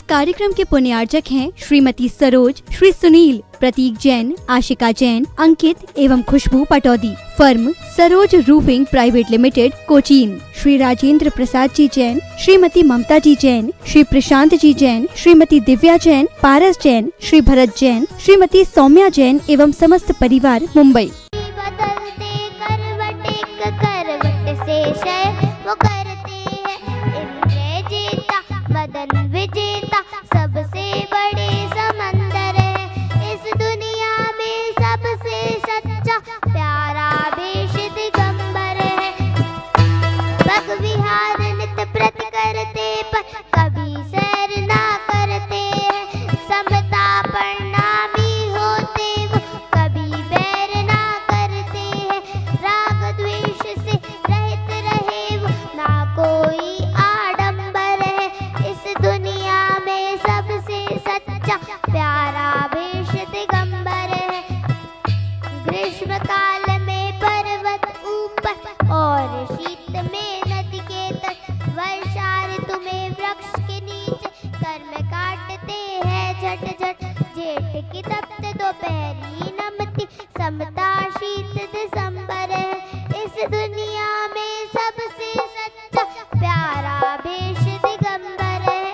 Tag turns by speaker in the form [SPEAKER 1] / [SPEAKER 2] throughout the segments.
[SPEAKER 1] कार्यक्रम के पुण्यार्चक हैं श्रीमती सरोज, श्री सुनील, प्रतीक जैन, आशिका जैन, अंकित एवं Khushboo Pataudi. Firm Saroj roofing private limited, Cochin. Shri Rajendra Prasad ji Jain, Shrimati Mamta ji Jain, Shri Prashant ji Jain, Shrimati Divya Jain, Paras Jain, Shri Bharat Jain, Shrimati Saumya Jain एवं समस्त परिवार, मुंबई।
[SPEAKER 2] वो करते हैं इंद्र जीता मदन विजेता, सबसे बड़े समंदर है इस दुनिया में, सबसे सच्चा प्यारा वेश दिगंबर है। पग विहार नित प्रत करते पर कभी सैर ना करते हैं, समता प्रणामी होते वो कभी बैर ना करते हैं। राग द्वेष से रहित रहे वो, ना कोई आडंबर है इस दुनिया में, सबसे सच्चा प्यारा वेश दिगंबर है। ग्रीष्म काल में पर्वत ऊपर और शीत में नदी के तट, वर्षा ऋतु में वृक्ष के नीचे कर्म काटते हैं झट झट। जेठ की तप्त दोपहरी नमती, समता शीत दिसंबर है इस दुनिया में, सबसे सच्चा प्यारा वेश दिगंबर है।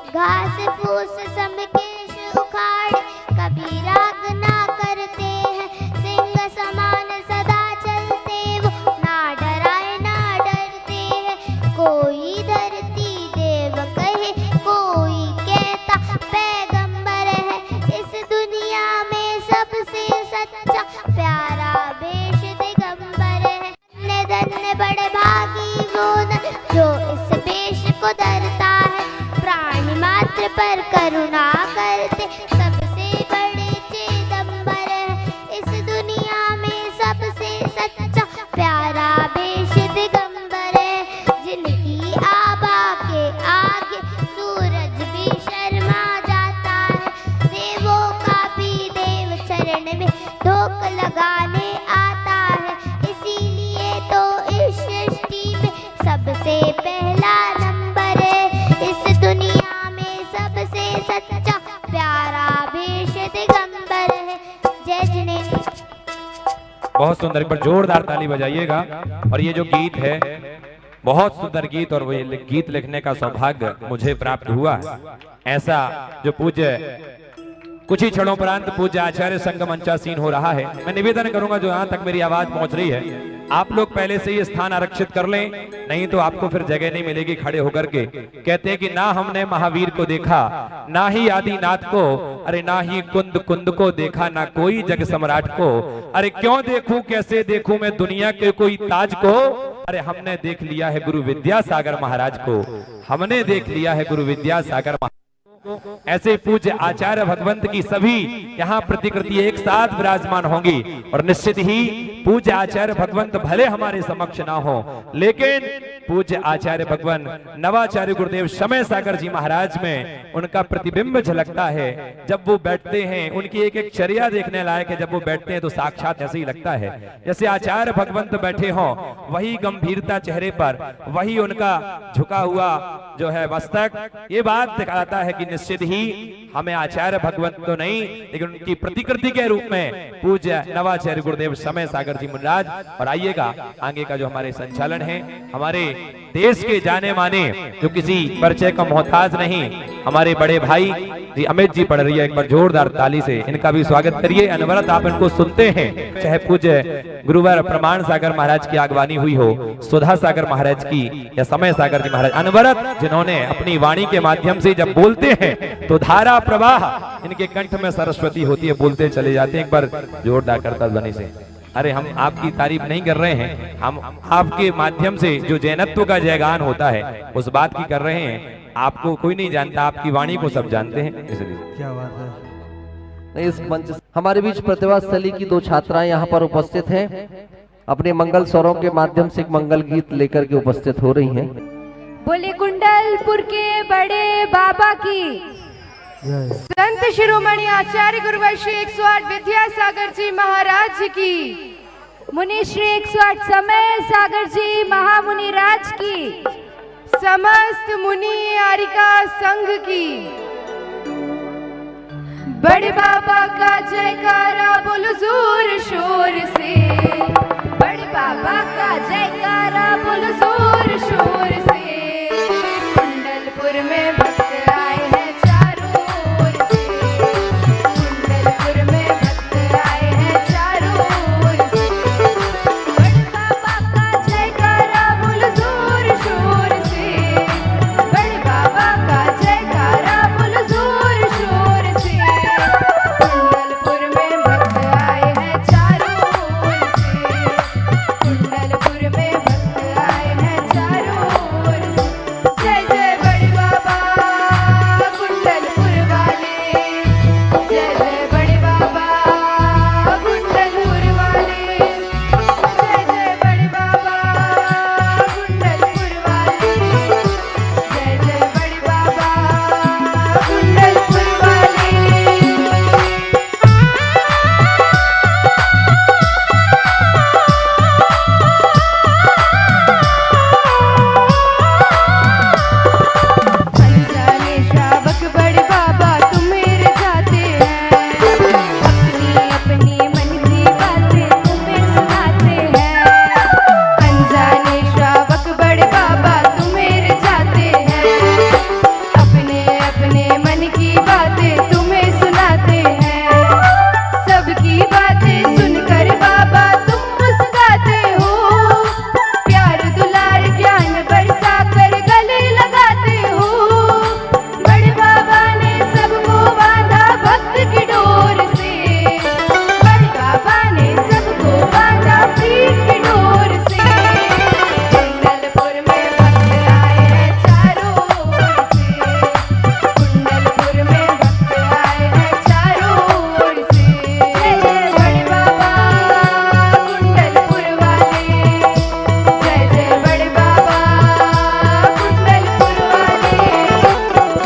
[SPEAKER 2] घास फूस सम केश उखाड़ कभी राग ना करते हैं, सिंह समान सदा चलते वो, ना डराए ना डरते हैं। कोई धरती देव कहे, कोई कहता पैगंबर है इस दुनिया में, सबसे सच्चा प्यारा वेश दिगंबर है। धन्य धन्य बड़े भागी वो नर जो इस वेश को धरता है, प्राणी मात्र पर करुणा करते सबसे बड़े चिदंबर है इस दुनिया में, सबसे सच्चा प्यारा वेश दिगंबर है। जिनकी आभा के आगे सूरज भी शर्मा जाता है, देवों का भी देव चरण में धोख लगाने आता है, इसीलिए तो इस सृष्टि में सबसे पहला नंबर है इस दुनिया में, सबसे सच्चा प्यारा वेश दिगंबर है। जय जिनेन्द्र।
[SPEAKER 3] बहुत सुंदर, एक बार जोरदार ताली बजाइएगा। और ये जो गीत है बहुत सुंदर गीत, और वो ये गीत लिखने का सौभाग्य मुझे प्राप्त हुआ। ऐसा जो पूज्य कुछ ही क्षणों उपरांत पूज्य आचार्य संघ मंचासीन हो रहा है। मैं निवेदन करूंगा जो यहाँ तक मेरी आवाज पहुंच रही है, आप लोग पहले से ही स्थान आरक्षित कर लें, नहीं तो आपको फिर जगह नहीं मिलेगी खड़े होकर के। कहते हैं कि ना हमने महावीर को देखा, ना ही आदिनाथ को, अरे ना ही कुंद कुंद को देखा, ना कोई जग सम्राट को, अरे क्यों देखूं कैसे देखूं मैं दुनिया के कोई ताज को, अरे हमने देख लिया है गुरु विद्यासागर महाराज को, हमने देख लिया है गुरु विद्यासागर महाराज। ऐसे पूज्य आचार्य भगवंत की सभी यहाँ प्रतिकृति एक साथ विराजमान होंगी, और निश्चित ही पूज्य आचार्य भगवंत भले हमारे समक्ष ना हो, लेकिन पूज्य आचार्य भगवान नवाचार्य गुरुदेव समय सागर जी महाराज में उनका प्रतिबिंब झलकता है। जब वो बैठते हैं, उनकी एक एक चर्या देखने लायक है। जब वो बैठते हैं तो साक्षात ऐसे ही लगता है जैसे आचार्य भगवंत बैठे हों, वही गंभीरता चेहरे पर, वही उनका झुका हुआ जो है मस्तक, ये बात दिखाता है कि निश्चित ही हमें आचार्य भगवंत तो नहीं, लेकिन उनकी प्रतिकृति के रूप में पूज्य नवाचार्य गुरुदेव समय सागर जी महाराज। और आइएगा आगे का जो हमारे संचालन है, हमारे देश के जाने माने जो किसी परिचय का मोहताज नहीं, हमारे बड़े भाई जी अमित जी पढ़ रही है, एक बार जोरदार ताली से इनका भी स्वागत करिए। अनवरत आप इनको सुनते हैं, चाहे पूज्य गुरुवर प्रमाण सागर महाराज की आगवानी हुई हो, सुधा सागर महाराज की या समय सागर जी महाराज, अनवरत जिन्होंने अपनी वाणी के माध्यम से जब बोलते हैं तो धारा प्रवाह इनके कंठ में सरस्वती होती है, बोलते चले जाते हैं। एक बार जोरदार करता ध्वनि से। अरे हम आपकी तारीफ नहीं कर रहे हैं, हम आपके माध्यम से जो जैनत्व का जयगान होता है उस बात की कर रहे हैं। आपको कोई नहीं जानता, आपकी वाणी को सब जानते हैं, इसलिए।
[SPEAKER 4] क्या बात है। इस मंच हमारे बीच प्रतिभाशाली की दो छात्राएं यहाँ पर उपस्थित हैं, अपने मंगल स्वरों के माध्यम से एक मंगल गीत लेकर के उपस्थित हो रही हैं।
[SPEAKER 5] बोले कुंडलपुर के बड़े बाबा की, संत शिरोमणि आचार्य गुरुवर श्री 108 विद्यासागर जी महाराज की, मुनि श्री 108 समय सागर जी महामुनि राज की, समस्त मुनि आरिका संघ की बड़े बाबा का जयकारा बोलो जोर शोर से, बड़े बाबा का जयकारा बोलो जोर शोर से। कुंडलपुर में भक्त आए हैं चारों ओर से, कुंडलपुर में भक्त आए हैं चारों ओर से। बड़े बाबा का जयकारा बोलो जोर शोर से, बड़े बाबा का जयकारा बोलो जोर शोर से। कुंडलपुर में भक्त आए हैं चारों ओर से, कुंडलपुर में भक्त आए हैं चारों ओर से। जय जय बड़े बाबा कुंडलपुर वाले, जय जय बड़े बाबा कुंडलपुर वाले, जय जय बड़े बाबा कुंडलपुर वाले, जय जय बड़े बाबा कुंडलपुर वाले। अनजाने श्रावक बड़े बाबा तुम्हें रिझाते हैं, अपनी अपनी मन की बातें तुम्हें सुनाते हैं। अनजाने श्रावक बड़े बाबा तुम्हें रिझाते हैं, अपने अपने मन की बातें तुम्हें सुनाते हैं। सबकी बातें सुनकर बाबा तुम मुस्कुराते हो, प्यार दुलार ज्ञान बरसा कर गले लगाते हो। बड़े बाबा ने सबको बांधा भक्त की डोर से, बड़े बाबा ने सबको बांधा प्रीत की डोर से। कुंडलपुर में भक्त आए हैं चारों ओर से, कुंडलपुर में भक्त आए हैं चारों ओर से। जय जय बड़े बाबा कुंडलपुर वाले, जय जय बड़े बाबा कुंडलपुर वाले,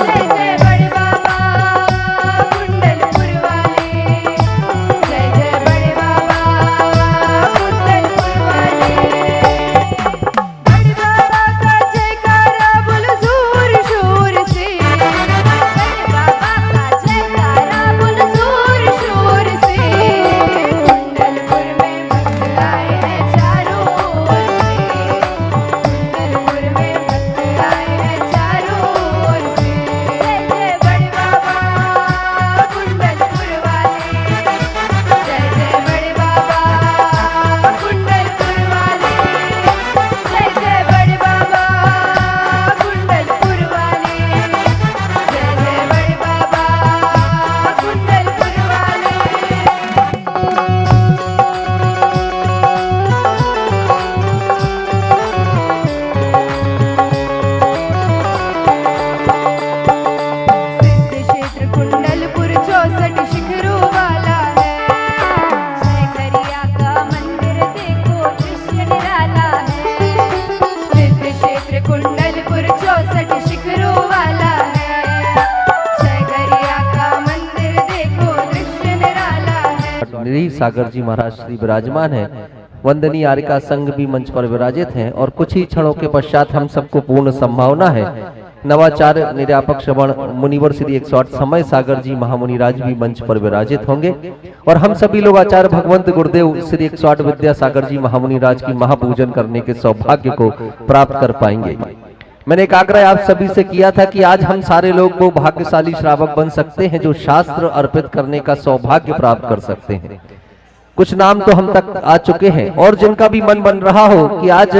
[SPEAKER 5] जय जय बड़े बाबा कुंडलपुर वाले, जय जय बड़े बाबा कुंडलपुर वाले। बड़े बाबा का जयकारा बोलो जोर शोर से, बड़े बाबा का जयकारा बोलो जोर शोर से। कुंडलपुर में भक्त आए हैं चारों ओर से, कुंडलपुर में भक्त आए हैं चारों ओर से। जय जय बड़े बाबा कुंडलपुर वाले, जय जय बड़े बाबा कुंडलपुर वाले, जय जय बड़े बाबा कुंडलपुर वाले, जय जय बड़े बाबा कुंडलपुर वाले। सिद्ध क्षेत्र कुंडलपुर 64 शिखरों वाला है, जय करिया का मंदिर देखो दृश्य निराला है। सिद्ध क्षेत्र कुंडलपुर 64 शिखरों वाला है, जय करिया का मंदिर देखो दृश्य निराला है।
[SPEAKER 4] निरीह सागर जी महाराज श्री विराजमान है, वंदनीय आरिका संघ भी मंच पर विराजित हैं और कुछ ही क्षणों के पश्चात हम सबको पूर्ण संभावना है नवाचार निर्यापक श्रवण मुनिवर श्री 108 समय सागर जी महामुनिराज भी मंच पर विराजित होंगे और हम सभी लोग आचार्य भगवंत गुरुदेव श्री 108 विद्यासागर जी महामुनिराज की महापूजन करने के सौभाग्य को प्राप्त कर पाएंगे। मैंने एक आग्रह आप सभी से किया था कि आज हम सारे लोग वो भाग्यशाली श्रावक बन सकते हैं जो शास्त्र अर्पित करने का सौभाग्य प्राप्त कर सकते हैं। कुछ नाम तो हम तक आ चुके हैं और जिनका भी मन बन रहा हो कि आज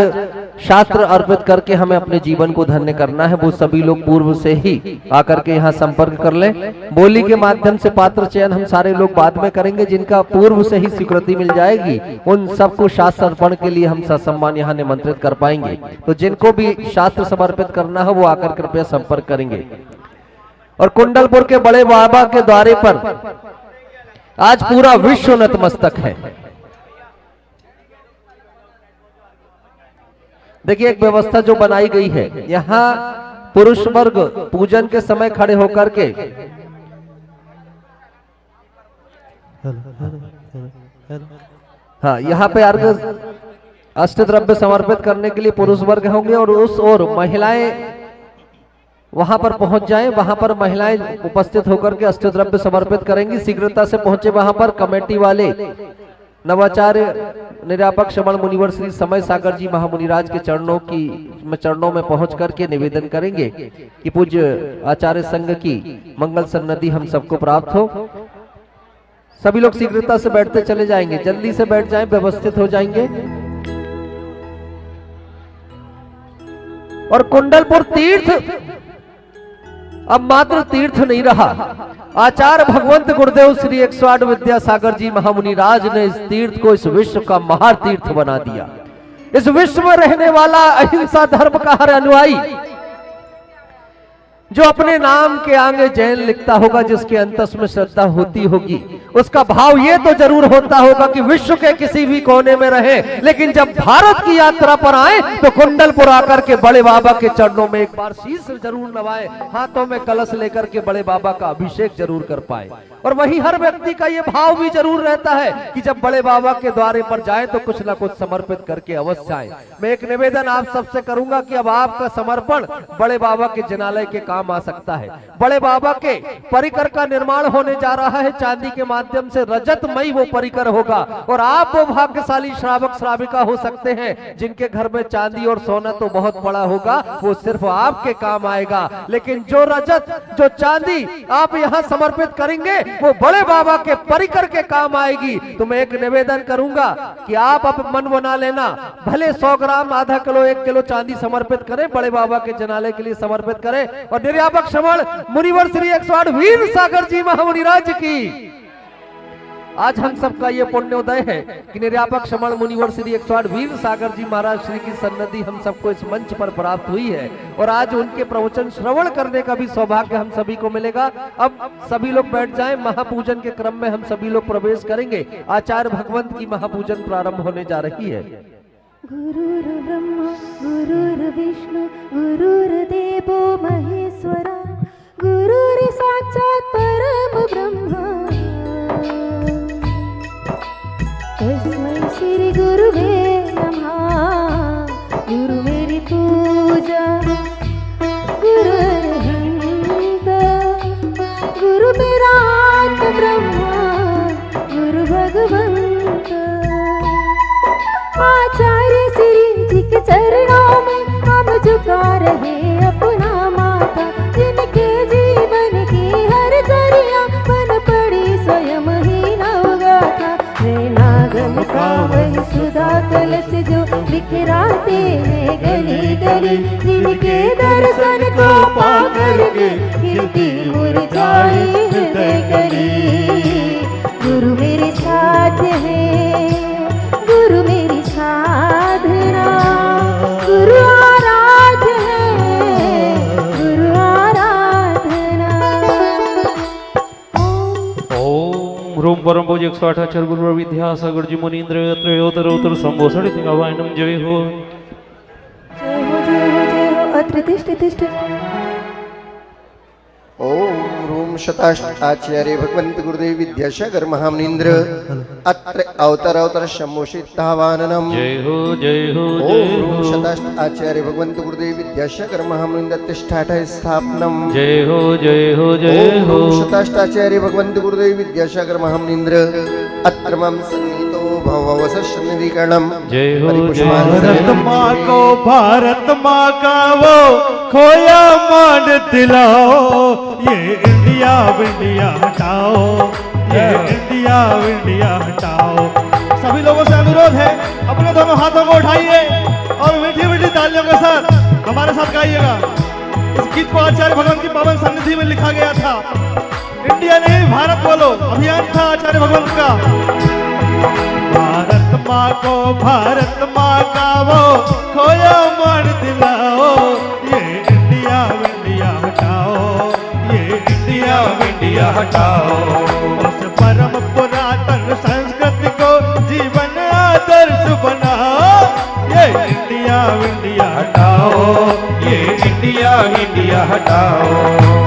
[SPEAKER 4] शास्त्र अर्पित करके हमें अपने जीवन को धन्य करना है, वो सभी लोग पूर्व से ही आकर के यहाँ संपर्क कर लें। बोली के माध्यम से पात्र चयन हम सारे लोग बाद में करेंगे, जिनका पूर्व से ही स्वीकृति मिल जाएगी उन सबको शास्त्र अर्पण के लिए हम ससम्मान यहाँ निमंत्रित कर पाएंगे। तो जिनको भी शास्त्र समर्पित करना हो वो आकर कृपया संपर्क करेंगे। और कुंडलपुर के बड़े बाबा के द्वारे पर आज पूरा विश्व नतमस्तक है। देखिए एक व्यवस्था जो बनाई गई है, यहाँ पुरुष वर्ग पूजन के समय खड़े होकर के हाँ यहाँ पे अर्घ अष्टद्रव्य समर्पित करने के लिए पुरुष वर्ग होंगे और उस ओर महिलाएं वहां पर पहुंच जाएं। वहां पर महिलाएं उपस्थित होकर के अष्टद्रव्य समर्पित करेंगी। शीघ्रता से पहुंचे वहां पर कमेटी वाले नवाचार्य निरापक श्रवण मुनिवर श्री समय सागर जी महामुनिराज के चरणों में पहुंच करके निवेदन करेंगे कि पूज्य आचार्य संघ की मंगल सन्निधि हम सबको प्राप्त हो। सभी लोग शीघ्रता से बैठते चले जाएंगे, जल्दी से बैठ जाएं, व्यवस्थित हो जाएंगे। और कुंडलपुर तीर्थ अब मात्र तीर्थ नहीं रहा। आचार्य भगवंत गुरुदेव श्री 108 विद्यासागर जी महामुनि राज ने इस तीर्थ को इस विश्व का महातीर्थ बना दिया। इस विश्व में रहने वाला अहिंसा धर्म का हर अनुयायी जो अपने नाम के आगे जैन लिखता होगा, जिसके अंतस में श्रद्धा होती होगी, उसका भाव ये तो जरूर होता होगा कि विश्व के किसी भी कोने में रहे, लेकिन जब भारत की यात्रा पर आए तो कुंडलपुर आकर के बड़े बाबा के चरणों में एक बार शीश जरूर नवाए, हाथों में कलश लेकर के बड़े बाबा का अभिषेक जरूर कर पाए। और वही हर व्यक्ति का ये भाव भी जरूर रहता है कि जब बड़े बाबा के द्वारे पर जाए तो कुछ ना कुछ समर्पित करके अवश्य आए। मैं एक निवेदन आप सबसे करूंगा कि अब आपका समर्पण बड़े बाबा के जनालय के काम आ सकता है। बड़े बाबा के परिकर का निर्माण होने जा रहा है, चांदी के माध्यम से रजतमयी वो परिकर होगा। और आप वो भाग्यशाली श्रावक श्राविका हो सकते हैं जिनके घर में चांदी और सोना तो बहुत बड़ा होगा, वो सिर्फ आपके काम आएगा, लेकिन जो रजत जो चांदी आप यहाँ समर्पित करेंगे वो बड़े बाबा के परिकर के काम आएगी। तो मैं एक निवेदन करूंगा कि आप अब मन बना लेना, भले 100 ग्राम, आधा किलो, 1 किलो चांदी समर्पित करें, बड़े बाबा के जनालय के लिए समर्पित करें। और निर्यापक श्रवण मुनिवर श्री 108 वीर सागर जी महामुनिराज की आज हम सबका ये पुण्योदय है कि निर्यापक श्रवण मुनिवर श्री 108 वीर सागर जी महाराज श्री की सन्निधि हम सबको इस मंच पर प्राप्त हुई है। और आज उनके प्रवचन श्रवण करने का भी सौभाग्य हम सभी को मिलेगा। अब सभी लोग बैठ जाएं, महापूजन के क्रम में हम सभी लोग प्रवेश करेंगे। आचार्य भगवंत की महापूजन प्रारंभ होने जा रही है।
[SPEAKER 5] गुरुर् ब्रह्मा गुरुर्विष्णु गुरुर्देवो महेश्वरा गुरुर् साक्षात् परम ब्रह्म तस्मै श्री गुरुवे नमः। गुरु मेरी पूजा गुरुर्हंत गुरु मेरा आत्म ब्रह्मा गुरु भगवंत। आचार्य श्री जी के चरणों में हम झुका रहे अपना माथा, जिनके जीवन की हर जरिया बन पड़ी स्वयं ही नवगाथा। वे नागम का वही सुधा कलश जो बिखराते हैं गली गली, जिनके दर्शन को पा करके कीर्ति मुरझाए हृदय गली। गुरु मेरे साथ है, गुरु मेरी साधना, गुरु आराध्य है, गुरु आराधना।
[SPEAKER 6] ओम रूम परम पूज्य 108 आचार्य गुरु विद्यासागर जी मुनीन्द्र त्रयोत्तरोत्तर संभोषणित गवायनम जय हो।
[SPEAKER 5] जय हो जय हो जय हो। अत्र तिष्ठ तिष्ठ।
[SPEAKER 7] ओम रूम शताष्ट आचार्य भगवंत गुरुदेव विद्यासागर महामुनीन्द्र अत्र अवतर सम्मोषितावाननम
[SPEAKER 6] जय हो जय हो
[SPEAKER 7] ओम रूम शताष्ट आचार्य भगवंत गुरुदेव विद्यासागर महामुनीन्द्र तिष्ठाठ स्थापनम
[SPEAKER 6] जय हो जय हो जय
[SPEAKER 7] ओम
[SPEAKER 6] हो।
[SPEAKER 7] रूम शताष्ट आचार्य भगवंत गुरुदेव विद्यासागर महामुनीन्द्र अत्र मम सन्निहितो भववस सन्निधिकरणम
[SPEAKER 6] जय हो जय
[SPEAKER 8] भारत
[SPEAKER 6] हो।
[SPEAKER 8] माँ को भारत माँ का वो खोया मान दिलाओ, ये इंडिया इंडिया हटाओ, ये इंडिया हटाओ। सभी लोगों से अनुरोध है, अपने दोनों हाथों को उठाइए और मीठी मीठी तालियों के साथ हमारे साथ गाइएगा। इस गीत को आचार्य भगवंत की पावन सन्निधि में लिखा गया था। इंडिया नहीं भारत बोलो अभियान था आचार्य भगवंत का। भारत माँ को भारत माँ का वो खोया मान दिलाओ, ये इंडिया हटाओ, ये इंडिया हटाओ। उस परम पुरातन संस्कृति को जीवन आदर्श बनाओ, ये इंडिया हटाओ, ये इंडिया हटाओ।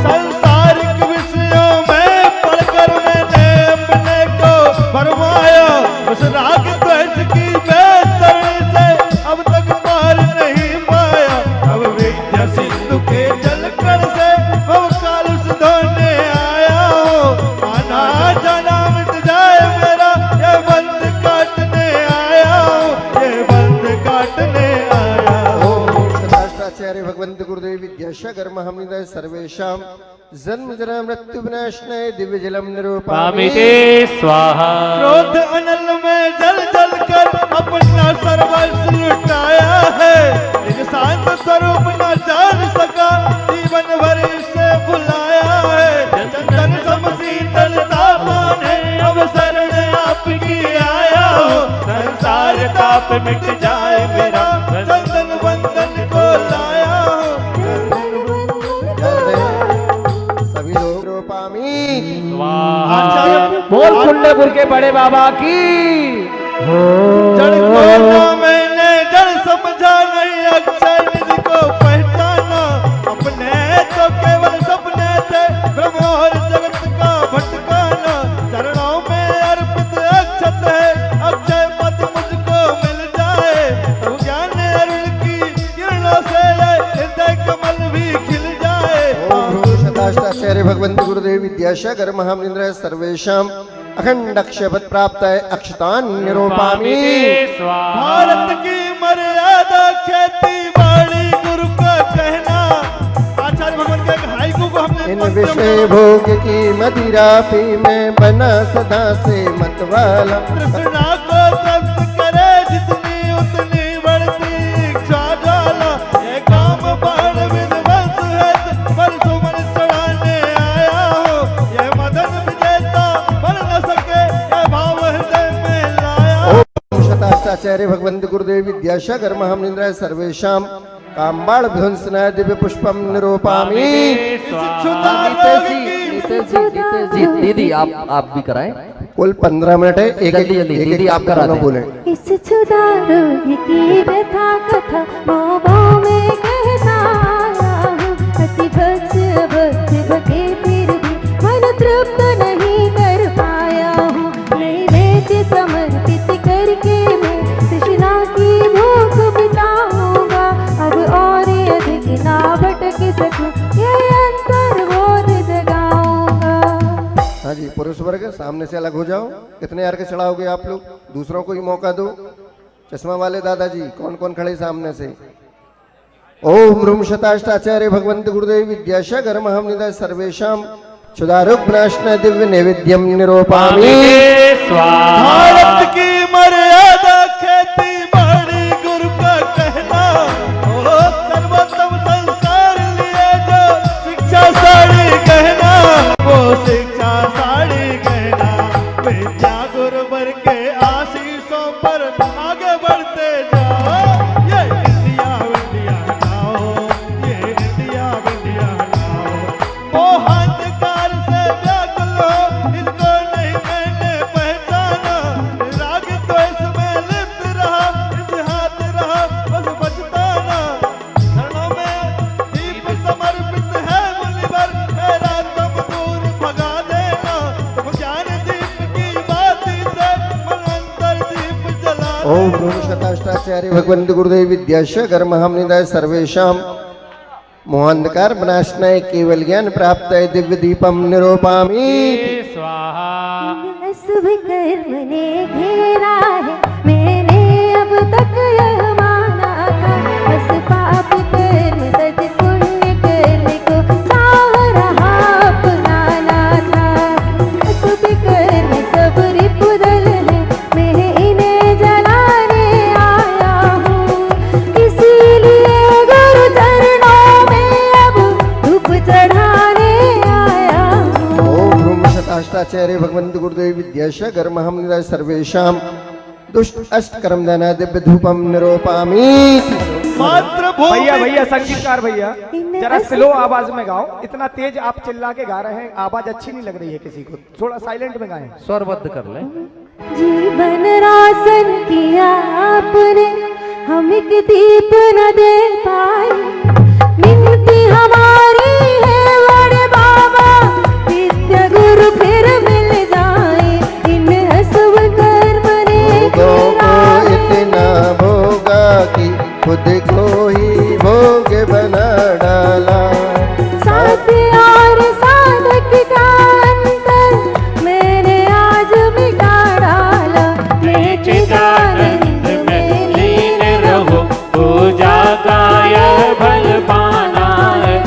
[SPEAKER 8] सांसारिक विषयों में पढ़कर मैंने अपने को फरमाया, उस राग द्वेष की बेतरणी से
[SPEAKER 7] सर्वेषां जन्म जरा मृत्यु विनाशनाय दिव्य जलम निरूपामि
[SPEAKER 6] पामिते स्वाहा।
[SPEAKER 8] क्रोध अनल में जल जल कर अपना सर्वस्व लुटाया है, निज शांत स्वरूप न जान सका, जीवन भर से बुलाया है। चंदन सम शीतल तापमान है, अब शरण आपकी आया हो, संसार ताप मिट जाए मेरा, चंदन बंधन को लाया हो।
[SPEAKER 7] सभी लोग निरूपामि
[SPEAKER 4] बोल कुंडपुर के बड़े बाबा की।
[SPEAKER 8] जड़ को ना मैंने जड़ समझा नहीं, अक्षय निज को पहचाना, अपने तो केवल सपने थे, ब्रह्म और जगत का भटकाना। चरणों में अर्पित अक्षत है, अक्षय पद मुझको मिल जाए, तो ज्ञान अरुण की किरणों से हृदय कमल भी खिल जाए।
[SPEAKER 7] ओम शताष्टाचार्य भगवंत गुरुदेव विद्यासागर महामनिंद्र सर्वेषां अखंड अक्षयपद प्राप्त है, अक्षतान निरूपामि।
[SPEAKER 8] भारत की मर्यादा खेती बाड़ी गुरु का कहना। आचार्य भगवान के एक हाइकू को हमने
[SPEAKER 7] इन विषय भोग की मदिरा पी में बना सदा से मतवाला।
[SPEAKER 8] तृष्णा को तृप्त करे जितनी उतनी बढ़ती इच्छा ज्वाला। ये काम बाण विध्वंस है, पर सुमन चढ़ाने आया हो, ये मदन विजेता बन न सके, ये भाव हृदय में लाया हो।
[SPEAKER 7] ओम शताष्टाचार्य भगवंत गुरुदेव विद्यासागर महामनिंद्र सर्वेषां काम्बाल ध्वंसनाय दिव्य पुष्पम निरूपामि।
[SPEAKER 4] जी दीदी आप भी कराएं।
[SPEAKER 7] कुल 15 मिनट है, एक
[SPEAKER 4] जल्दी जल्दी दीदी आप करा दें।
[SPEAKER 7] बोले।
[SPEAKER 5] इस छुदा रोग की व्यथा कथा मोह में कहता आया हूँ, अति भक्ष भक्त भगे फिर भी मन तृप्त नहीं कर पाया हूँ। नैवेद्य समर्पित करके मैं तृष्णा की भूख बिताऊंगा, अब और अधिक ना भटक सकूं, ये अंतर्बोध जगाऊंगा।
[SPEAKER 7] हाँ जी, पुरुष वर्ग सामने से अलग हो जाओ। कितने यार के चढ़ाओगे आप लोग? दूसरों को ही मौका दो। चश्मा वाले दादाजी कौन कौन खड़े सामने से? ओम ह्रूम शताष्टाचार्य भगवंत गुरुदेव विद्यासागर महामनिंद्र सर्वेषां क्षुधारोग विनाशनाय दिव्य नैवेद्यम निरूपामि।
[SPEAKER 8] भारत की मर्यादा खेती बाड़ी गुरु का कहना। ओ सर्वोत्तम संस्कार लिए जो शिक्षा साड़ी कहना, वो शिक्षा साड़ी कहना। विद्या गुरुवर के आशीषों पर आगे बढ़ते जाओ। ये इंडिया इंडिया हटाओ, ये इंडिया इंडिया हटाओ। वो अंधकार से व्याकुल हो, इनको नहीं मैंने पहचाना। राग द्वेष में लिप्त रहा, इतिहास रहा बस बचता ना। क्षणों में दीप समर्पित है मुनिवर, मेरा तुम दूर भगा देना। तुम ज्ञान दीप की बाती से मनवंतर दीप जला
[SPEAKER 7] ओम ह्रूम शताष्टाचार्य भगवंत गुरुदेव विद्यासागर महामनिंद्र सर्वेषां मोहांधकार विनाशनाय केवल ज्ञान प्राप्त है, दिव्य दीपम निरूपामि।
[SPEAKER 5] शुभ कर्म ने घेरा है, मैंने अब तक यह माना था, बस पाप कर्म सच पुण्य कर्म को सहारा अपनाना था। शुभ कर्म सब रिपुदल है, मैं इन्हें जलाने आया हूँ, इसीलिए गुरु चरणों में अब धूप चढ़ाने आया हूँ।
[SPEAKER 7] ओम ह्रूम शताष्टाचार्य भगवंत गुरुदेव विद्यासागर महामनिंद्र सर्वेषां दुष्ट अष्ट कर्म दाना दिव्य धूपम निरूपामि।
[SPEAKER 8] मात्र भूमि
[SPEAKER 9] भैया भैया संगीतकार भैया जरा स्लो आवाज में गाओ, इतना तेज आप चिल्ला के गा रहे हैं, आवाज अच्छी नहीं लग रही है किसी को, थोड़ा साइलेंट में गाएं।
[SPEAKER 4] स्वरबद्ध कर लें।
[SPEAKER 5] जीवन रासन किया आपने, हम एक दीप न दे पाए, मिनती हमारी है बड़े बाबा, विद्या गुरु फिर मिल जाए। इन अशुभ कर्म ने
[SPEAKER 7] भोगों को इतना भोगा कि खुद को ही भोग बना डाला।
[SPEAKER 5] साथ और साधक का अंतर मैंने आज मिटा डाला। मैं चिदानंद में लीन रहूं, पूजा का यह फल पाना है,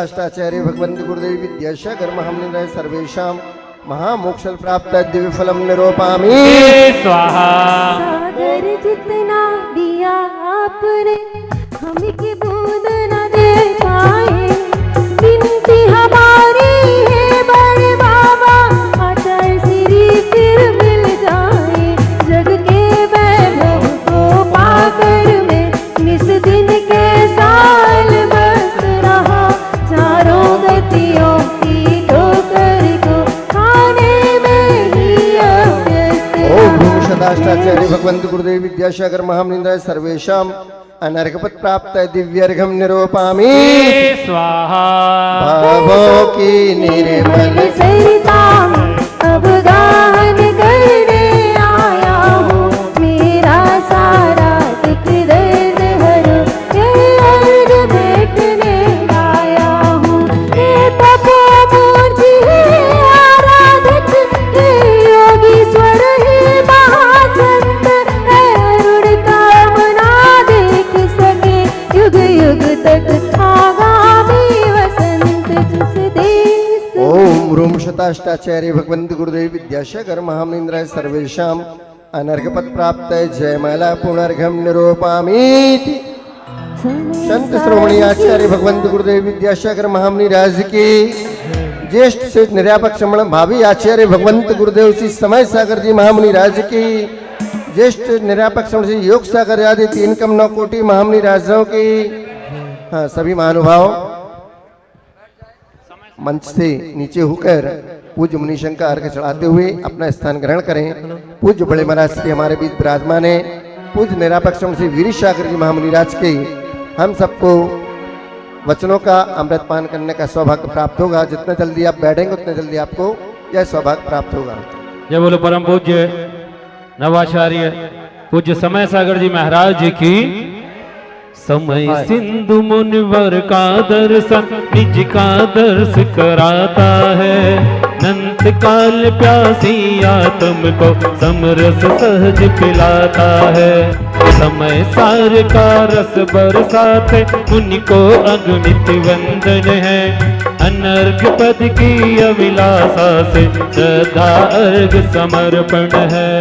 [SPEAKER 7] सदाष्टाचार्य भगवंत गुरुदेव विद्यासागर महामुनिराय सर्वेशाम महामोक्षल प्राप्त दिव्य फलम निरूपामि
[SPEAKER 6] स्वाहा।
[SPEAKER 5] सागर जितना दिया आपने हमें की बूंद न दे पाए, विनती हमारी है बड़े बाबा आचार्य श्री फिर मिल जाए, जग के वैभव को पाकर मैं निस दिन के साल बस रहा, चारों गतियों की ठोकर को खाने में ही अभ्यस्त
[SPEAKER 7] ओम सदाष्टाचार्य भगवंत गुरुदेव विद्यासागर महामुनिराय सर्वेशाम अनर्घपत प्राप्त दिव्यर्घम निरूपामि
[SPEAKER 6] स्वाहा।
[SPEAKER 7] भावों की निर्मल
[SPEAKER 5] सरिता में अब गान करने आया हूँ, मेरा सारा दुख दर्द हरो ये अर्घ बैठने आया हूँ। हे तपोमूर्ति हे आराधक हे योगीश्वर हे महासंत हे अरुण कामना देख सके युग युग तक आगामी वसंत जिस देश
[SPEAKER 7] ओम रूम शताष्टाचार्य भगवंत गुरुदेव विद्यासागर महामुनिराय सर्वेशाम अनर्घपत प्राप्त जयमाला पुनर्घम निरूपामि संत श्रोमणी आचार्य भगवंत गुरुदेव विद्यासागर महामुनिराज की ज्येष्ठ से निर्यापक श्रमण भावी आचार्य भगवंत गुरुदेव श्री समय सागर जी महामुनिराज की ज्येष्ठ निर्यापक श्रमण श्री योग सागर आदि 3 कम 9 कोटि महामुनिराजों की। हाँ, सभी महानुभाव मंच से नीचे होकर पूज्य मुनीशन का अर्घ चढ़ाते हुए अपना स्थान ग्रहण करें। पूज्य बड़े महाराज श्री हमारे बीच विराजमान है, पूज्य निरापक श्री वीर सागर जी महामुनिराज के हम सबको वचनों का अमृतपान करने का सौभाग्य प्राप्त होगा। जितना जल्दी आप बैठेंगे उतने जल्दी आपको यह सौभाग्य प्राप्त होगा।
[SPEAKER 6] जय बोलो परम पूज्य नवाचार्य पूज्य समय सागर जी महाराज जी की। समय सिंधु मुनिवर का दर्शन निज का दर्श कराता है, नंत काल प्यासी आत्म को समरस सहज पिलाता है। समय सार का रस बरसाते मुनि को अगणित वंदन है, अनर्घ पद की अभिलाषा से श्रद्धा अर्घ समर्पण है।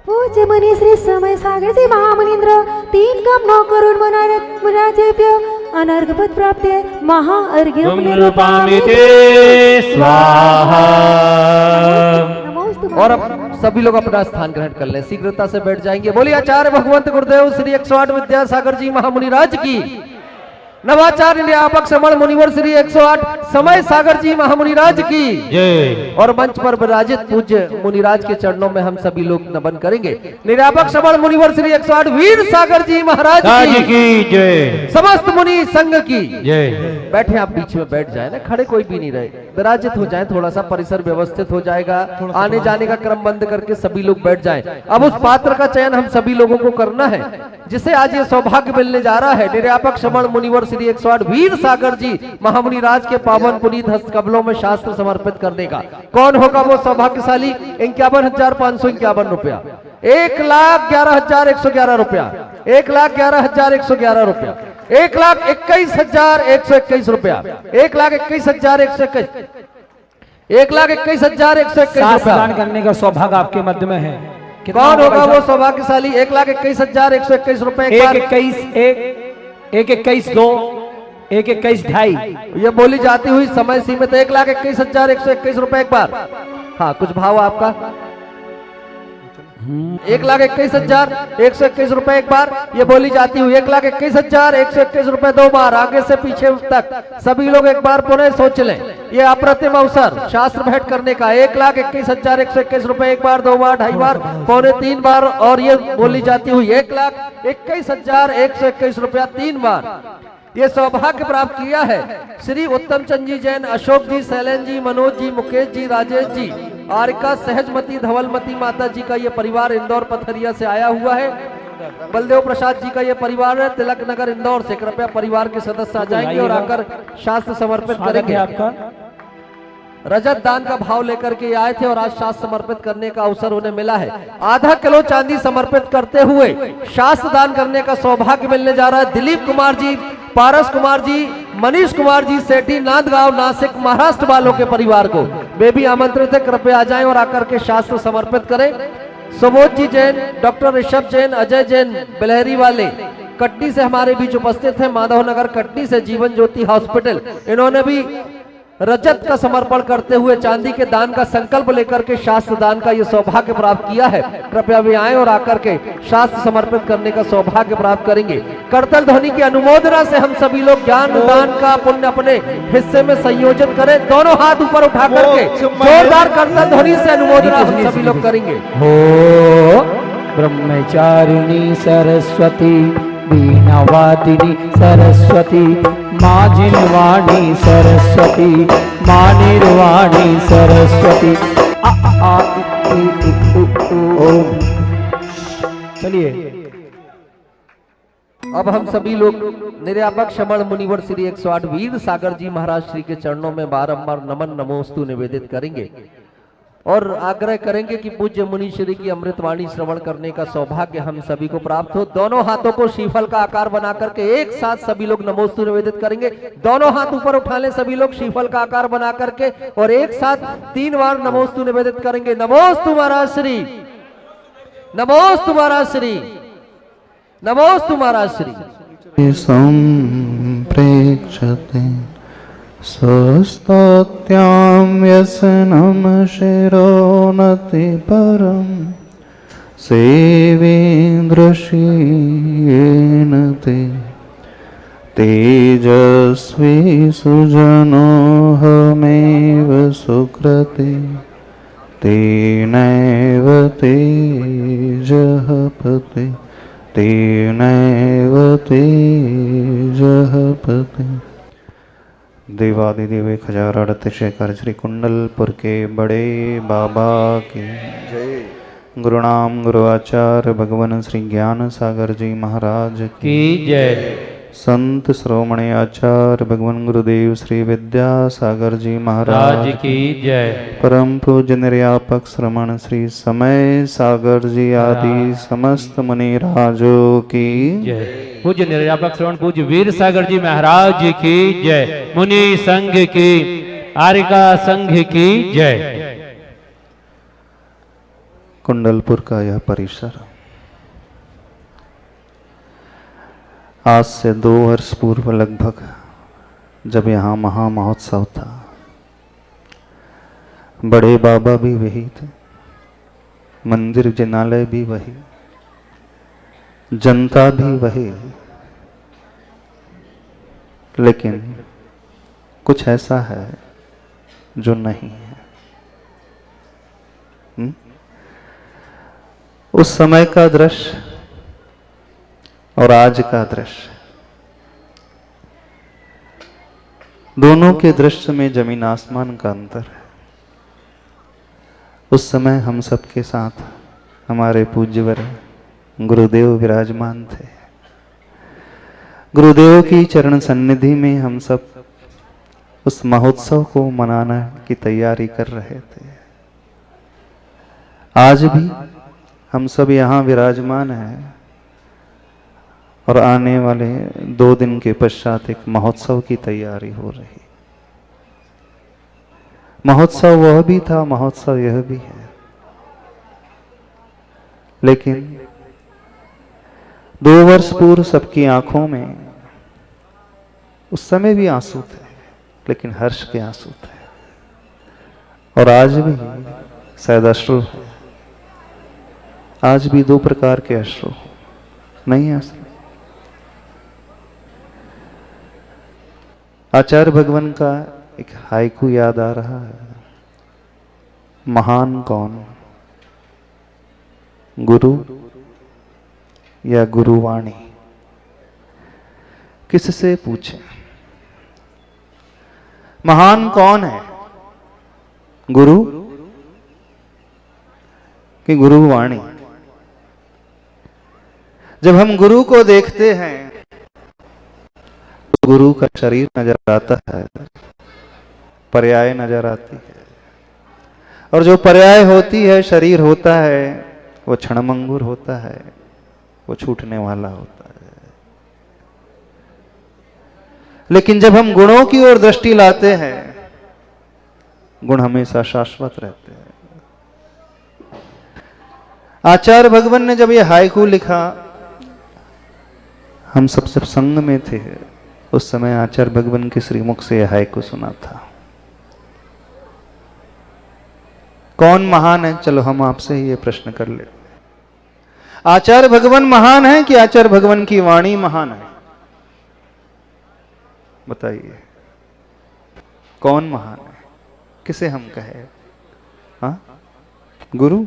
[SPEAKER 5] पूज्य मुनि श्री समय सागर जी महामुनीन्द्र 3 कम 9 करोड़ मुनिराजेभ्यो अनर्घपद प्राप्त महाअर्घ्यं निरूपामि
[SPEAKER 6] स्वाहा।
[SPEAKER 4] और अब सभी लोग अपना स्थान ग्रहण कर लें, शीघ्रता से बैठ जाएंगे। बोलिए आचार्य भगवंत गुरुदेव श्री 108 विद्यासागर जी महामुनिराज की। नवाचार्य निर्यापक श्रमण मुनिवर श्री 108 समय सागर जी महामुनिराज की
[SPEAKER 6] जय।
[SPEAKER 4] और मंच पर विराजित पूज्य मुनिराज के चरणों में हम सभी लोग नमन करेंगे। निर्यापक श्रमण मुनिवर श्री 108 वीर सागर जी महाराज
[SPEAKER 6] की जय।
[SPEAKER 4] समस्त मुनि संघ की
[SPEAKER 6] जय।
[SPEAKER 4] बैठे आप बीच में बैठ जाए ना, खड़े कोई भी नहीं रहे, विराजित हो जाए, थोड़ा सा परिसर व्यवस्थित हो जाएगा। आने जाने का क्रम बंद करके सभी लोग बैठ जाए। अब उस पात्र का चयन हम सभी लोगों को करना है जिसे आज ये सौभाग्य मिलने जा रहा है। निर्यापक श्रमण मुनिवर श्री 108 वीर सागर जी महामुनिराज के पावन पुनीत हस्त कमलों में शास्त्र समर्पित करने का। कौन होगा वो सौभाग्यशाली? 51,551 रुपया, 1,11,111 रुपया, 1,11,111 रुपया, 1,21,121 रुपया, 1,21,121, 1,21,121
[SPEAKER 9] प्रदान करने का सौभाग्य आपके मध्य में है।
[SPEAKER 4] कौन होगा वो सौभाग्यशाली? 1,21,121 रुपए।
[SPEAKER 9] 1,21,2, 1,21,2.5
[SPEAKER 4] ये बोली जाती हुई समय सीमित 1,21,121 रुपए एक बार। हाँ, कुछ भाव आपका? 1,21,121 रुपए एक बार, ये बोली जाती हुई 1,21,121 रुपए 2 बार, आगे से पीछे तक सभी लोग एक बार पुनः सोच लें। ये अप्रतिम अवसर शास्त्र भेंट करने का। 1,21,121 रुपए एक बार, 2 बार, 2.5 बार, 2.25 बार, और ये बोली जाती हुई 1,21,121 रुपया 3 बार। ये सौभाग्य प्राप्त किया है श्री उत्तम चंद जी जैन, अशोक जी, शैलेन जी, मनोज जी, मुकेश जी, राजेश जी, आरिका, सहजमती, धवलमती माता जी का ये परिवार इंदौर पथरिया से आया हुआ है। बलदेव प्रसाद जी का ये परिवार है तिलक नगर इंदौर से। कृपया परिवार के सदस्य आ जाएंगे और आकर शास्त्र समर्पित करेंगे।
[SPEAKER 9] आपका
[SPEAKER 4] रजत दान का भाव लेकर के आए थे और आज शास्त्र समर्पित करने का अवसर उन्हें मिला है। आधा किलो चांदी समर्पित करते हुए शास्त्र दान करने का सौभाग्य मिलने जा रहा है दिलीप कुमार जी, पारस कुमार जी, मनीष कुमार जी, सेठी नांदगांव, नासिक, महाराष्ट्र वालों के परिवार को वे भी आमंत्रित है, कृपया आ जाएं और आकर के शास्त्र समर्पित करें। सुबोध जी जैन, डॉक्टर ऋषभ जैन, अजय जैन बिलहरी वाले कटनी से हमारे बीच उपस्थित हैं। माधव नगर कटनी से जीवन ज्योति हॉस्पिटल, इन्होंने भी रजत का समर्पण करते हुए चांदी के दान का संकल्प लेकर के शास्त्र दान का ये सौभाग्य प्राप्त किया है। कृपया वे आए और आकर के शास्त्र समर्पित करने का सौभाग्य प्राप्त करेंगे। करतल ध्वनि की अनुमोदना से हम सभी लोग ज्ञान दान का पुण्य अपने हिस्से में संयोजित करें। दोनों हाथ ऊपर उठा करके जोरदार करतल ध्वनि से अनुमोदना हम सभी लोग करेंगे।
[SPEAKER 10] हो ब्रह्मचारिणी सरस्वती, वीणावादिनी सरस्वती, माँ जिनवाणी सरस्वती, माँ निर्वाणी सरस्वती।
[SPEAKER 9] चलिए
[SPEAKER 4] अब हम सभी लोग निर्यापक श्रमण मुनिवर श्री 108 वीर सागर जी महाराज श्री के चरणों में बारंबार नमन नमोस्तु निवेदित करेंगे और आग्रह करेंगे कि पूज्य मुनि श्री की अमृतवाणी श्रवण करने का सौभाग्य हम सभी को प्राप्त हो। दोनों हाथों को श्रीफल का आकार बना करके एक साथ सभी लोग नमोस्तु निवेदित करेंगे। दोनों हाथ ऊपर उठा लें सभी लोग श्रीफल का आकार बना करके और एक साथ 3 बार नमोस्तु निवेदित करेंगे। नमोस्तु महाराज श्री, नमोस्तु महाराज श्री, नमोस्तु महाराज श्री।
[SPEAKER 11] संप्रेक्षते स्वस्तोत्यां व्यसनं शिरोनति परं सेवेन्द्रशीयेन ते तेजस्वी सुजनोऽहमेव सुकृते तेनैव तेजः पते तेनैव तेजः पते। देवादिदेव 1008 शेखर श्री कुंडलपुर के बड़े बाबा की जय। गुरुनाम गुरु आचार्य भगवान श्री ज्ञान सागर जी महाराज की जय। संत श्रोमणी आचार्य भगवान गुरुदेव श्री विद्यासागर जी महाराज की जय। परम पूज्य निर्यापक श्रमण श्री समय सागर जी आदि समस्त मुनि राजों की जय।
[SPEAKER 6] पूज्य निर्यापक श्रवण पूज्य वीर सागर जी महाराज जी की जय। मुनि संघ की, आरिका संघ की जय।
[SPEAKER 11] कुंडलपुर का यह परिसर आज से 2 वर्ष पूर्व लगभग, जब यहाँ महा महोत्सव था, बड़े बाबा भी वही थे, मंदिर जिनालय भी वही, जनता भी वही, लेकिन कुछ ऐसा है जो नहीं है। उस समय का दृश्य और आज का दृश्य, दोनों के दृश्य में जमीन आसमान का अंतर है। उस समय हम सबके साथ हमारे पूज्यवर गुरुदेव विराजमान थे। गुरुदेव की चरण सन्निधि में हम सब उस महोत्सव को मनाने की तैयारी कर रहे थे। आज भी हम सब यहाँ विराजमान हैं और आने वाले 2 दिन के पश्चात एक महोत्सव की तैयारी हो रही। महोत्सव वह भी था, महोत्सव यह भी है, लेकिन 2 वर्ष पूर्व सबकी आंखों में उस समय भी आंसू थे, लेकिन हर्ष के आंसू थे, और आज भी शायद अश्रु है। आज भी 2 प्रकार के अश्रु नहीं है। आचार्य भगवान का एक हाइकू याद आ रहा है। महान कौन, गुरु या गुरुवाणी? किससे पूछें? महान कौन है, गुरु कि गुरुवाणी? जब हम गुरु को देखते हैं, गुरु का शरीर नजर आता है, पर्याय नजर आती है, और जो पर्याय होती है, शरीर होता है, वो क्षणभंगुर होता है, वो छूटने वाला होता है। लेकिन जब हम गुणों की ओर दृष्टि लाते हैं, गुण हमेशा शाश्वत रहते हैं। आचार्य भगवान ने जब ये हायकू लिखा, हम सब संग में थे, उस समय आचार्य भगवान के श्रीमुख से यह हायकू सुना था। कौन महान है? चलो हम आपसे ही ये प्रश्न कर ले, आचार्य भगवान महान है कि आचार्य भगवान की वाणी महान है? बताइए, कौन महान है? किसे हम कहे? हाँ, गुरु?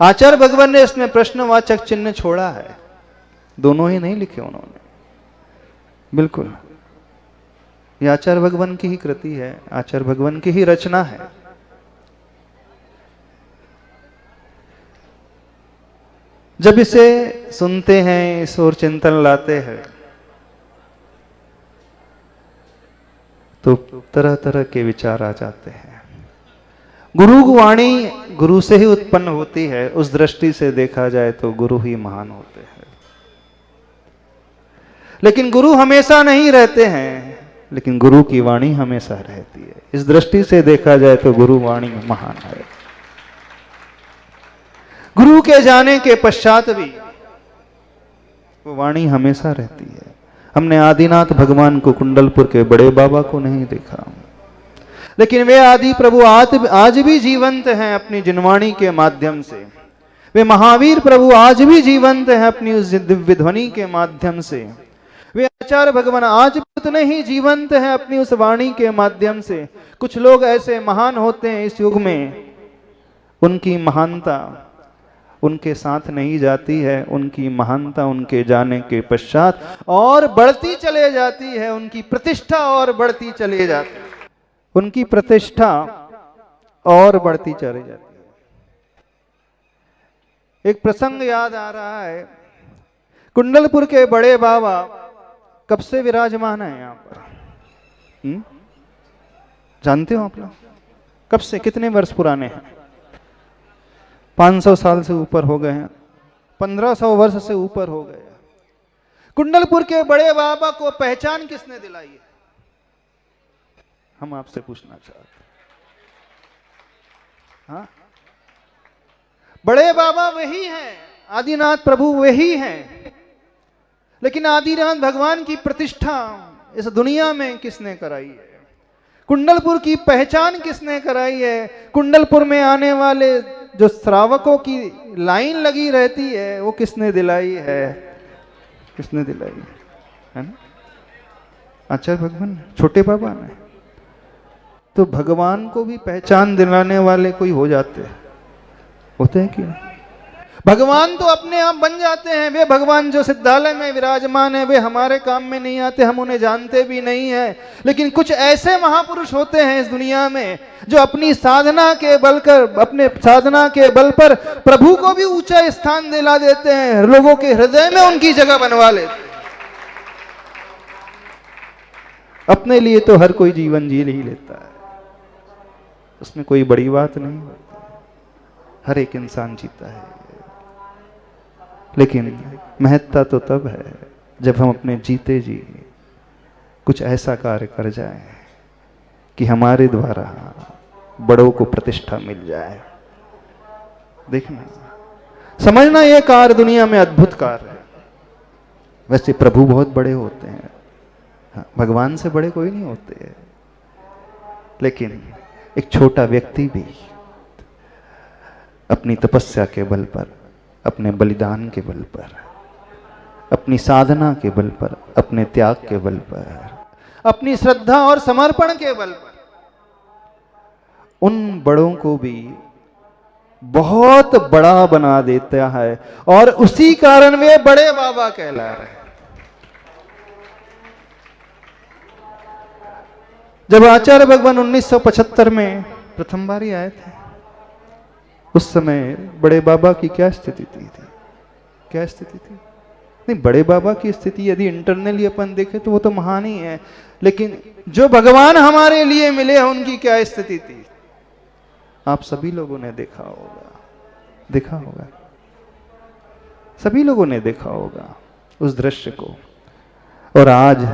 [SPEAKER 11] आचार्य भगवान ने इसमें प्रश्नवाचक चिन्ह छोड़ा है, दोनों ही नहीं लिखे उन्होंने। बिल्कुल, ये आचार्य भगवान की ही कृति है, आचार्य भगवान की ही रचना है। जब इसे सुनते हैं, इस ओर चिंतन लाते हैं, तो तरह तरह के विचार आ जाते हैं। गुरु की वाणी गुरु से ही उत्पन्न होती है, उस दृष्टि से देखा जाए तो गुरु ही महान होते हैं। लेकिन गुरु हमेशा नहीं रहते हैं, लेकिन गुरु की वाणी हमेशा रहती है। इस दृष्टि से देखा जाए तो गुरु वाणी महान है। गुरु के जाने के पश्चात भी वो वाणी हमेशा रहती है। हमने आदिनाथ भगवान को, कुंडलपुर के बड़े बाबा को नहीं देखा, लेकिन वे आदि प्रभु आज भी जीवंत हैं अपनी जिनवाणी के माध्यम से। वे महावीर प्रभु आज भी जीवंत हैं अपनी उस दिव्य ध्वनि के माध्यम से। वे आचार्य भगवान आज भी उतने ही जीवंत हैं अपनी उस वाणी के माध्यम से। कुछ लोग ऐसे महान होते हैं इस युग में, उनकी महानता उनके साथ नहीं जाती है, उनकी महानता उनके जाने के पश्चात और बढ़ती चले जाती है, उनकी प्रतिष्ठा और बढ़ती चली जाती है, उनकी प्रतिष्ठा और बढ़ती चली जाती है। एक प्रसंग याद आ रहा है, कुंडलपुर के बड़े बाबा कब से विराजमान है यहाँ पर? जानते हो आप लोग? कब से, कितने वर्ष पुराने हैं? 500 साल से ऊपर हो गए हैं, 1500 वर्ष से ऊपर हो गए। कुंडलपुर के बड़े बाबा को पहचान किसने दिलाई है? हम आपसे पूछना चाहते हैं। हाँ, बड़े बाबा वही हैं, आदिनाथ प्रभु वही हैं, लेकिन आदिनाथ भगवान की प्रतिष्ठा इस दुनिया में किसने कराई है? कुंडलपुर की पहचान किसने कराई है? कुंडलपुर में आने वाले जो श्रावकों की लाइन लगी रहती है, वो किसने दिलाई है? किसने दिलाई है ना? आचार्य भगवान, छोटे बाबा ने। तो भगवान को भी पहचान दिलाने वाले कोई हो जाते हैं, होते हैं कि भगवान तो अपने आप बन जाते हैं। वे भगवान जो सिद्धालय में विराजमान है, वे हमारे काम में नहीं आते, हम उन्हें जानते भी नहीं है। लेकिन कुछ ऐसे महापुरुष होते हैं इस दुनिया में जो अपनी साधना के बल कर, अपने साधना के बल पर प्रभु को भी ऊंचा स्थान दिला देते हैं, लोगों के हृदय में उनकी जगह बनवा लेते हैं। अपने लिए तो हर कोई जीवन जी ही लेता है, उसमें कोई बड़ी बात नहीं होती, हर एक इंसान जीता है। लेकिन महत्ता तो तब है जब हम अपने जीते जी कुछ ऐसा कार्य कर जाएं कि हमारे द्वारा बड़ों को प्रतिष्ठा मिल जाए। देखना, समझना, ये कार्य दुनिया में अद्भुत कार्य है। वैसे प्रभु बहुत बड़े होते हैं, भगवान से बड़े कोई नहीं होते, लेकिन एक छोटा व्यक्ति भी अपनी तपस्या के बल पर, अपने बलिदान के बल पर, अपनी साधना के बल पर, अपने त्याग के बल पर, अपनी श्रद्धा और समर्पण के बल पर उन बड़ों को भी बहुत बड़ा बना देता है, और उसी कारण वे बड़े बाबा कहला रहे हैं। जब आचार्य भगवान 1975 में प्रथम बार आए थे, उस समय बड़े बाबा की क्या स्थिति थी? क्या स्थिति थी? नहीं, बड़े बाबा की स्थिति यदि इंटरनली अपन देखें तो वो तो महान ही है, लेकिन जो भगवान हमारे लिए मिले हैं उनकी क्या स्थिति थी, आप सभी लोगों ने देखा होगा, सभी लोगों ने देखा होगा उस दृश्य को। और आज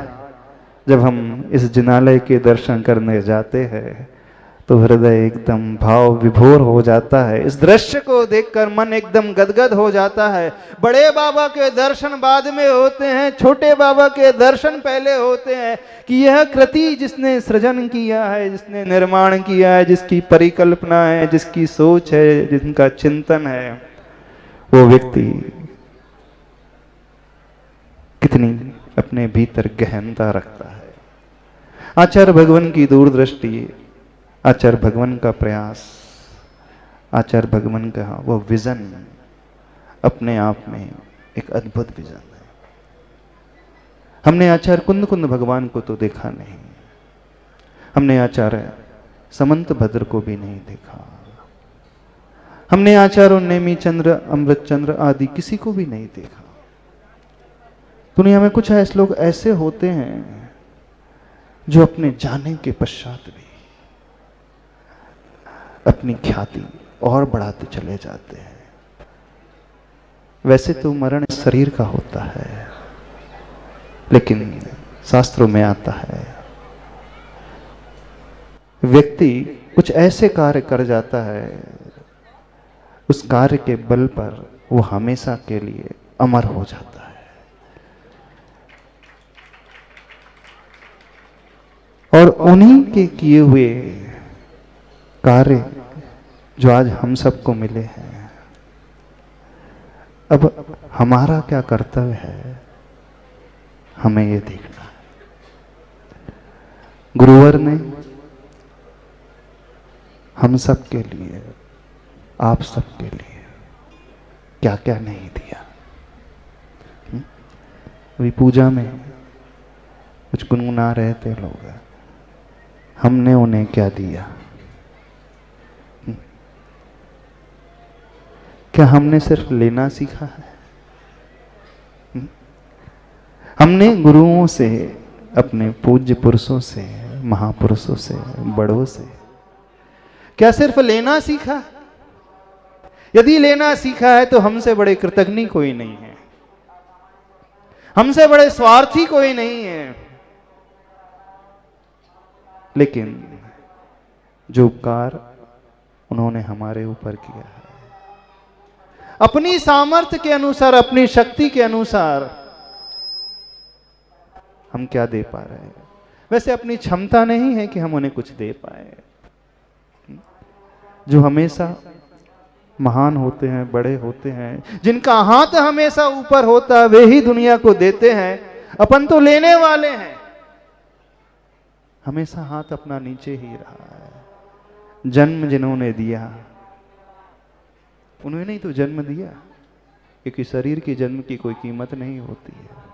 [SPEAKER 11] जब हम इस जिनालय के दर्शन करने जाते हैं तो हृदय एकदम भाव विभोर हो जाता है। इस दृश्य को देखकर मन एकदम गदगद हो जाता है। बड़े बाबा के दर्शन बाद में होते हैं, छोटे बाबा के दर्शन पहले होते हैं कि यह कृति जिसने सृजन किया है, जिसने निर्माण किया है, जिसकी परिकल्पना है, जिसकी सोच है, जिनका चिंतन है, वो व्यक्ति कितनी अपने भीतर गहनता रखता है। आचार्य भगवान की दूरदृष्टि, आचार्य भगवान का प्रयास, आचार्य भगवान का वो विजन अपने आप में एक अद्भुत विजन है। हमने आचार्य कुंद कुंद भगवान को तो देखा नहीं, हमने आचार्य समंत भद्र को भी नहीं देखा, हमने आचार्य नेमी चंद्र, अमृत चंद्र आदि किसी को भी नहीं देखा। दुनिया में कुछ ऐसे लोग ऐसे होते हैं जो अपने जाने के पश्चात भी अपनी ख्याति और बढ़ाते चले जाते हैं। वैसे तो मरण शरीर का होता है, लेकिन शास्त्रों में आता है व्यक्ति कुछ ऐसे कार्य कर जाता है, उस कार्य के बल पर वो हमेशा के लिए अमर हो जाता है। और उन्हीं के किए हुए कार्य जो आज हम सबको मिले हैं, अब हमारा क्या कर्तव्य है, हमें ये देखना है। गुरुवर ने हम सब के लिए, आप सब के लिए क्या क्या नहीं दिया। अभी पूजा में कुछ गुनगुना रहे थे लोग, हमने उन्हें क्या दिया। क्या हमने सिर्फ लेना सीखा है? हमने गुरुओं से, अपने पूज्य पुरुषों से, महापुरुषों से, बड़ों से क्या सिर्फ लेना सीखा? यदि लेना सीखा है तो हमसे बड़े कृतज्ञ कोई नहीं है, हमसे बड़े स्वार्थी कोई नहीं है। लेकिन जो उपकार उन्होंने हमारे ऊपर किया है, अपनी सामर्थ्य के अनुसार, अपनी शक्ति के अनुसार हम क्या दे पा रहे हैं। वैसे अपनी क्षमता नहीं है कि हम उन्हें कुछ दे पाए। जो हमेशा महान होते हैं, बड़े होते हैं, जिनका हाथ हमेशा ऊपर होता है, वे ही दुनिया को देते हैं। अपन तो लेने वाले हैं, हमेशा हाथ अपना नीचे ही रहा है। जन्म जिन्होंने दिया उन्होंने ही तो जन्म दिया, क्योंकि शरीर के जन्म की कोई कीमत नहीं होती है।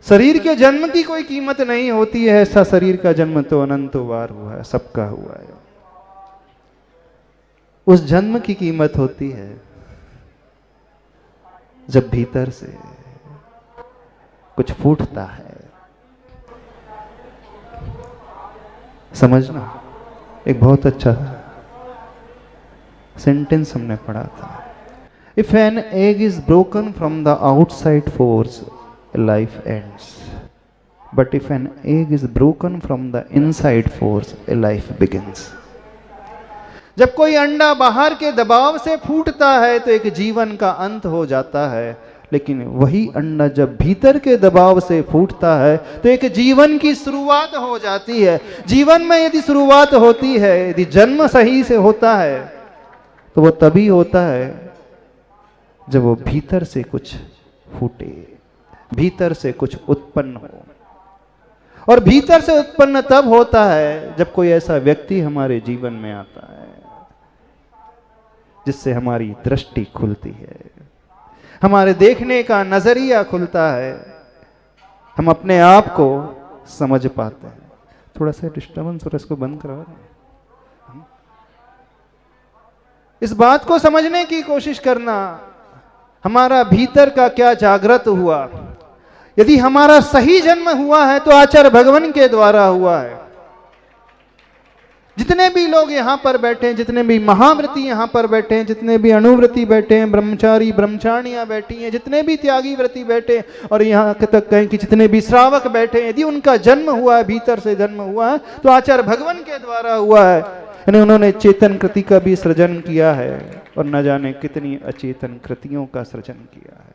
[SPEAKER 11] शरीर के जन्म की कोई कीमत नहीं होती है। ऐसा शरीर का जन्म तो अनंत बार हुआ है, सबका हुआ है। उस जन्म की कीमत होती है जब भीतर से कुछ फूटता है। समझना, एक बहुत अच्छा सेंटेंस हमने पढ़ा था। If an egg is broken from the outside force, life ends, but if an egg is broken from the inside force, a life begins. जब कोई अंडा बाहर के दबाव से फूटता है तो एक जीवन का अंत हो जाता है, लेकिन वही अंडा जब भीतर के दबाव से फूटता है तो एक जीवन की शुरुआत हो जाती है। जीवन में यदि शुरुआत होती है, यदि जन्म सही से होता है, तो वो तभी होता है जब वो भीतर से कुछ फूटे, भीतर से कुछ उत्पन्न हो। और भीतर से उत्पन्न तब होता है जब कोई ऐसा व्यक्ति हमारे जीवन में आता है जिससे हमारी दृष्टि खुलती है, हमारे देखने का नजरिया खुलता है, हम अपने आप को समझ पाते हैं। थोड़ा सा डिस्टर्बेंस हो रहा है, इसको बंद करा। इस बात को समझने की कोशिश करना, हमारा भीतर का क्या जागृत हुआ। यदि हमारा सही जन्म हुआ है तो आचार्य भगवान के द्वारा हुआ है। जितने भी लोग यहाँ पर बैठे हैं, जितने भी महाव्रती यहाँ पर बैठे हैं, जितने भी अणुव्रती बैठे हैं, ब्रह्मचारी ब्रह्मचारियां बैठी हैं, जितने भी त्यागी व्रती बैठे हैं, और यहाँ तक कहें कि जितने भी श्रावक बैठे हैं, यदि उनका जन्म हुआ है, भीतर से जन्म हुआ है, तो आचार्य भगवान के द्वारा हुआ है। यानी उन्होंने चेतन कृति का भी सृजन किया है और न जाने कितनी अचेतन कृतियों का सृजन किया है।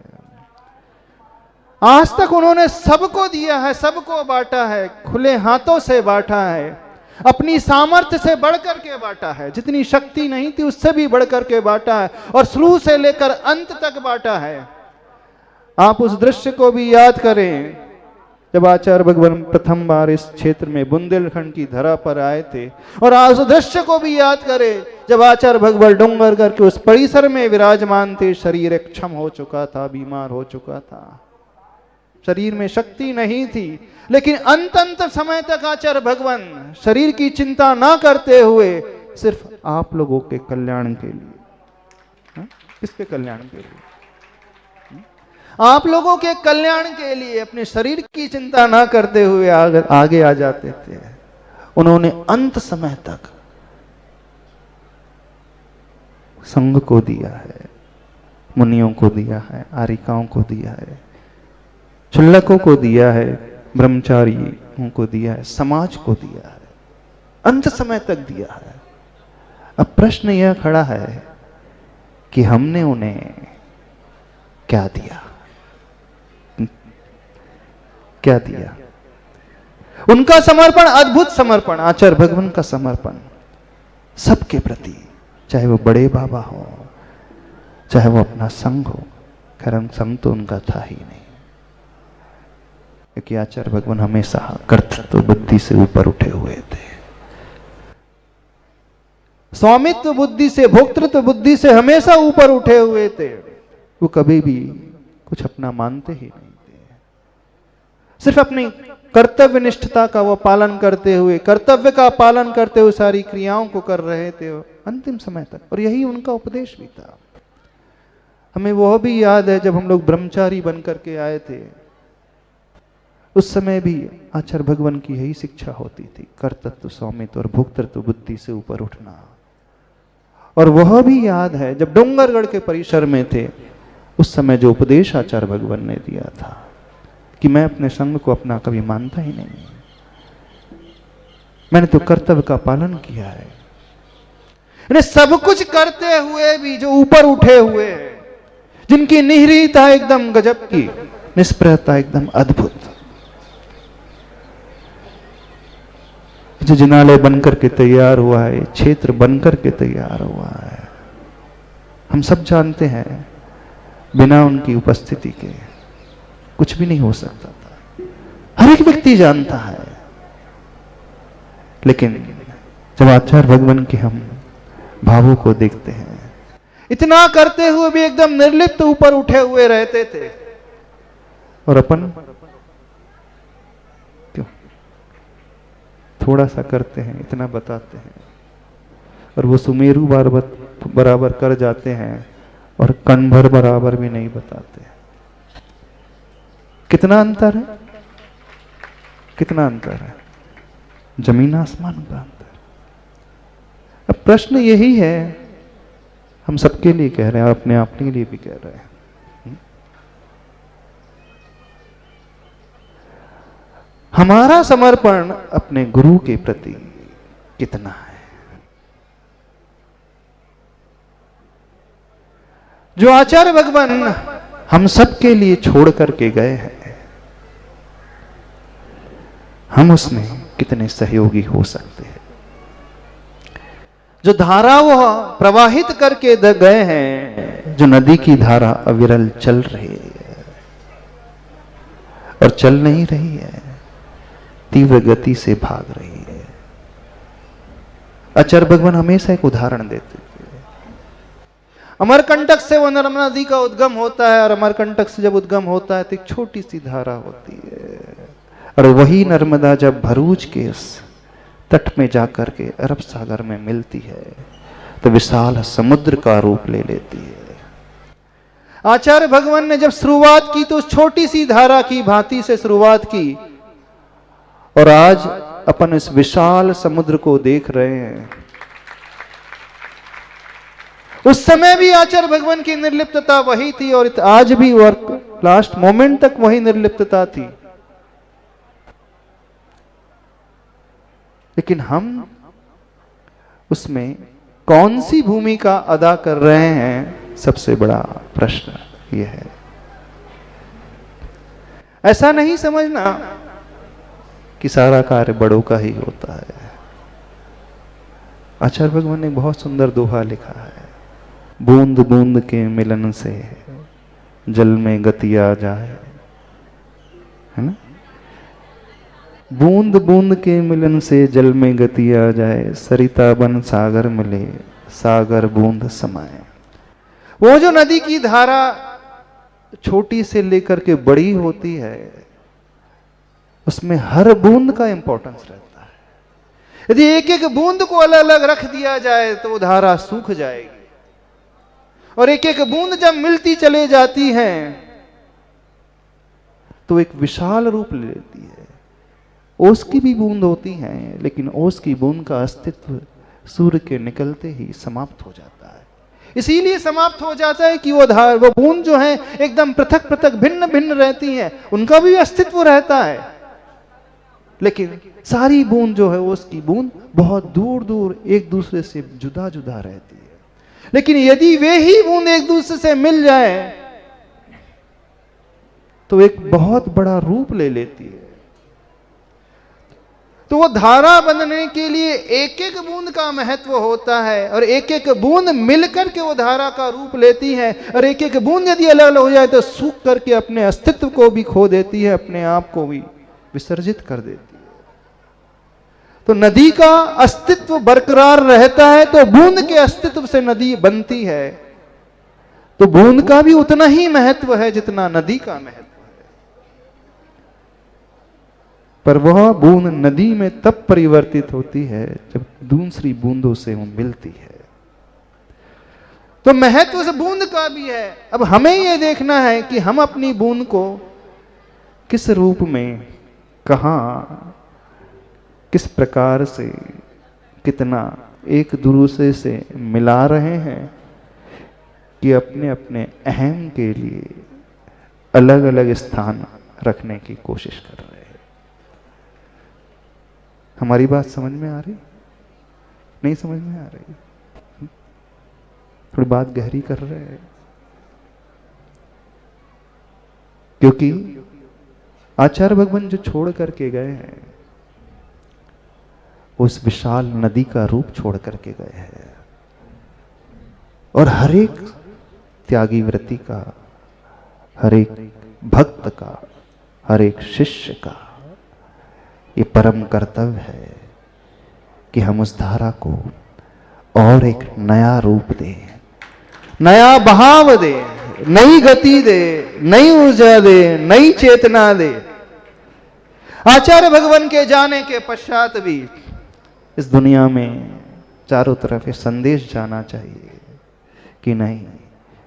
[SPEAKER 11] आज तक उन्होंने सबको दिया है, सबको बांटा है, खुले हाथों से बांटा है, अपनी सामर्थ्य से बढ़कर के बांटा है, जितनी शक्ति नहीं थी उससे भी बढ़कर के बांटा है, और शुरू से लेकर अंत तक बांटा है। आप उस दृश्य को भी याद करें जब आचार्य भगवान प्रथम बार इस क्षेत्र में बुंदेलखंड की धरा पर आए थे, और आप उस दृश्य को भी याद करें जब आचार्य भगवान डोंगरगढ़ के उस परिसर में विराजमान थे। शरीर क्षम हो चुका था, बीमार हो चुका था, शरीर में शक्ति नहीं थी, लेकिन अंत समय तक आचार्य भगवान शरीर की चिंता ना करते हुए सिर्फ आप लोगों के कल्याण के लिए, किसके कल्याण के लिए, आप लोगों के कल्याण के लिए अपने शरीर की चिंता ना करते हुए आगे आ जाते थे। उन्होंने अंत समय तक संघ को दिया है, मुनियों को दिया है, आरिकाओं को दिया है, क्षुल्लकों को दिया है, ब्रह्मचारियों को दिया है, समाज को दिया है, अंत समय तक दिया है। अब प्रश्न यह खड़ा है कि हमने उन्हें क्या दिया, क्या दिया? उनका समर्पण, अद्भुत समर्पण, आचार्य भगवान का समर्पण सबके प्रति, चाहे वो बड़े बाबा हो, चाहे वो अपना संघ हो। खैर संघ तो उनका था ही नहीं, क्योंकि आचार्य भगवान हमेशा कर्तृत्व बुद्धि से ऊपर उठे हुए थे, स्वामित्व बुद्धि से, भोक्तृत्व बुद्धि से हमेशा ऊपर उठे हुए थे। वो कभी भी कुछ अपना मानते ही नहीं थे, सिर्फ अपनी कर्तव्य निष्ठता का वो पालन करते हुए, कर्तव्य का पालन करते हुए सारी क्रियाओं को कर रहे थे अंतिम समय तक, और यही उनका उपदेश भी था। हमें वह भी याद है जब हम लोग ब्रह्मचारी बनकर के आए थे, उस समय भी आचार्य भगवान की यही शिक्षा होती थी, कर्तृत्व, स्वामित्व और भोक्तृत्व बुद्धि से ऊपर उठना। और वह भी याद है जब डोंगरगढ़ के परिसर में थे, उस समय जो उपदेश आचार्य भगवान ने दिया था कि मैं अपने संघ को अपना कभी मानता ही नहीं, मैंने तो कर्तव्य का पालन किया है। सब कुछ करते हुए भी जो ऊपर उठे हुए हैं, जिनकी निहिरीता एकदम गजब की, निष्प्रयता एकदम अद्भुत, जो जिनालय बनकर के तैयार हुआ है, क्षेत्र बनकर के तैयार हुआ है, हम सब जानते हैं बिना उनकी उपस्थिति के कुछ भी नहीं हो सकता था, हर एक व्यक्ति जानता है। लेकिन जब आचार्य भगवान के हम भावों को देखते हैं, इतना करते हुए भी एकदम निर्लिप्त ऊपर उठे हुए रहते थे, और अपन क्यों थोड़ा सा करते हैं, इतना बताते हैं, और वो सुमेरु बराबर कर जाते हैं और कण भर बराबर भी नहीं बताते। कितना अंतर है, कितना अंतर है, जमीन आसमान का अंतर। अब प्रश्न यही है, हम सबके लिए कह रहे हैं और अपने आप के लिए भी कह रहे हैं, हमारा समर्पण अपने गुरु के प्रति कितना है? जो आचार्य भगवान हम सबके लिए छोड़ करके गए हैं, हम उसमें कितने सहयोगी हो सकते हैं? जो धारा वो प्रवाहित करके गए हैं, जो नदी की धारा अविरल चल रही है और चल नहीं रही है, तीव्र गति से भाग रही है। आचार्य भगवान हमेशा एक उदाहरण देते थे। अमरकंटक से वो नर्मदा नदी का उद्गम होता है, और अमरकंटक से जब उद्गम होता है तो एक छोटी सी धारा होती है, और वही नर्मदा जब भरूच के उस तट में जाकर के अरब सागर में मिलती है तो विशाल समुद्र का रूप ले लेती है। आचार्य भगवान ने जब शुरुआत की तो छोटी सी धारा की भांति से शुरुआत की, और आज अपन इस विशाल समुद्र को देख रहे हैं। उस समय भी आचार्य भगवान की निर्लिप्तता वही थी और आज भी और लास्ट मोमेंट तक वही निर्लिप्तता थी। लेकिन हम उसमें कौन सी भूमिका अदा कर रहे हैं, सबसे बड़ा प्रश्न यह है। ऐसा नहीं समझना कि सारा कार्य बड़ों का ही होता है। आचार्य भगवान ने बहुत सुंदर दोहा लिखा है, बूंद बूंद के मिलन से जल में गति आ जाए, है ना। बूंद बूंद के मिलन से जल में गति आ जाए, सरिता बन सागर मिले, सागर बूंद समाए। वो जो नदी की धारा छोटी से लेकर के बड़ी होती है, उसमें हर बूंद का इंपॉर्टेंस रहता है। यदि एक एक बूंद को अलग अलग रख दिया जाए तो वो धारा सूख जाएगी, और एक एक बूंद जब मिलती चले जाती है तो एक विशाल रूप ले लेती है। ओस की भी बूंद होती हैं, लेकिन ओस की बूंद का अस्तित्व सूर्य के निकलते ही समाप्त हो जाता है। इसीलिए समाप्त हो जाता है कि वो बूंद जो है एकदम पृथक पृथक भिन्न भिन्न रहती हैं, उनका भी अस्तित्व रहता है, लेकिन सारी बूंद जो है उसकी बूंद बहुत दूर दूर एक दूसरे से जुदा जुदा रहती है। लेकिन यदि वे ही बूंद एक दूसरे से मिल जाए तो एक बहुत बड़ा रूप ले लेती है। तो वो धारा बनने के लिए एक एक बूंद का महत्व होता है, और एक एक बूंद मिलकर के वो धारा का रूप लेती है, और एक एक बूंद यदि अलग अलग हो जाए तो सूख करके अपने अस्तित्व को भी खो देती है, अपने आप को भी विसर्जित कर देती है। तो नदी का अस्तित्व बरकरार रहता है तो बूंद के अस्तित्व से नदी बनती है। तो बूंद का भी उतना ही महत्व है जितना नदी का महत्व है। पर वह बूंद नदी में तब परिवर्तित होती है जब दूसरी बूंदों से वो मिलती है। तो महत्व उस बूंद का भी है। अब हमें यह देखना है कि हम अपनी बूंद को किस रूप में, कहां, किस प्रकार से, कितना एक दूसरे से मिला रहे हैं कि अपने अपने अहम के लिए अलग अलग स्थान रखने की कोशिश कर रहे हैं। हमारी बात समझ में आ रही? नहीं समझ में आ रही? थोड़ी बात गहरी कर रहे हैं, क्योंकि आचार्य भगवान जो छोड़ करके गए हैं उस विशाल नदी का रूप छोड़ करके गए हैं, और हर एक त्यागी व्रती का, हर एक भक्त का, हर एक शिष्य का ये परम कर्तव्य है कि हम उस धारा को और एक नया रूप दें, नया बहाव दें, नई गति दे, नई ऊर्जा दे, नई चेतना दे। आचार्य भगवान के जाने के पश्चात भी इस दुनिया में चारों तरफ ये संदेश जाना चाहिए कि नहीं,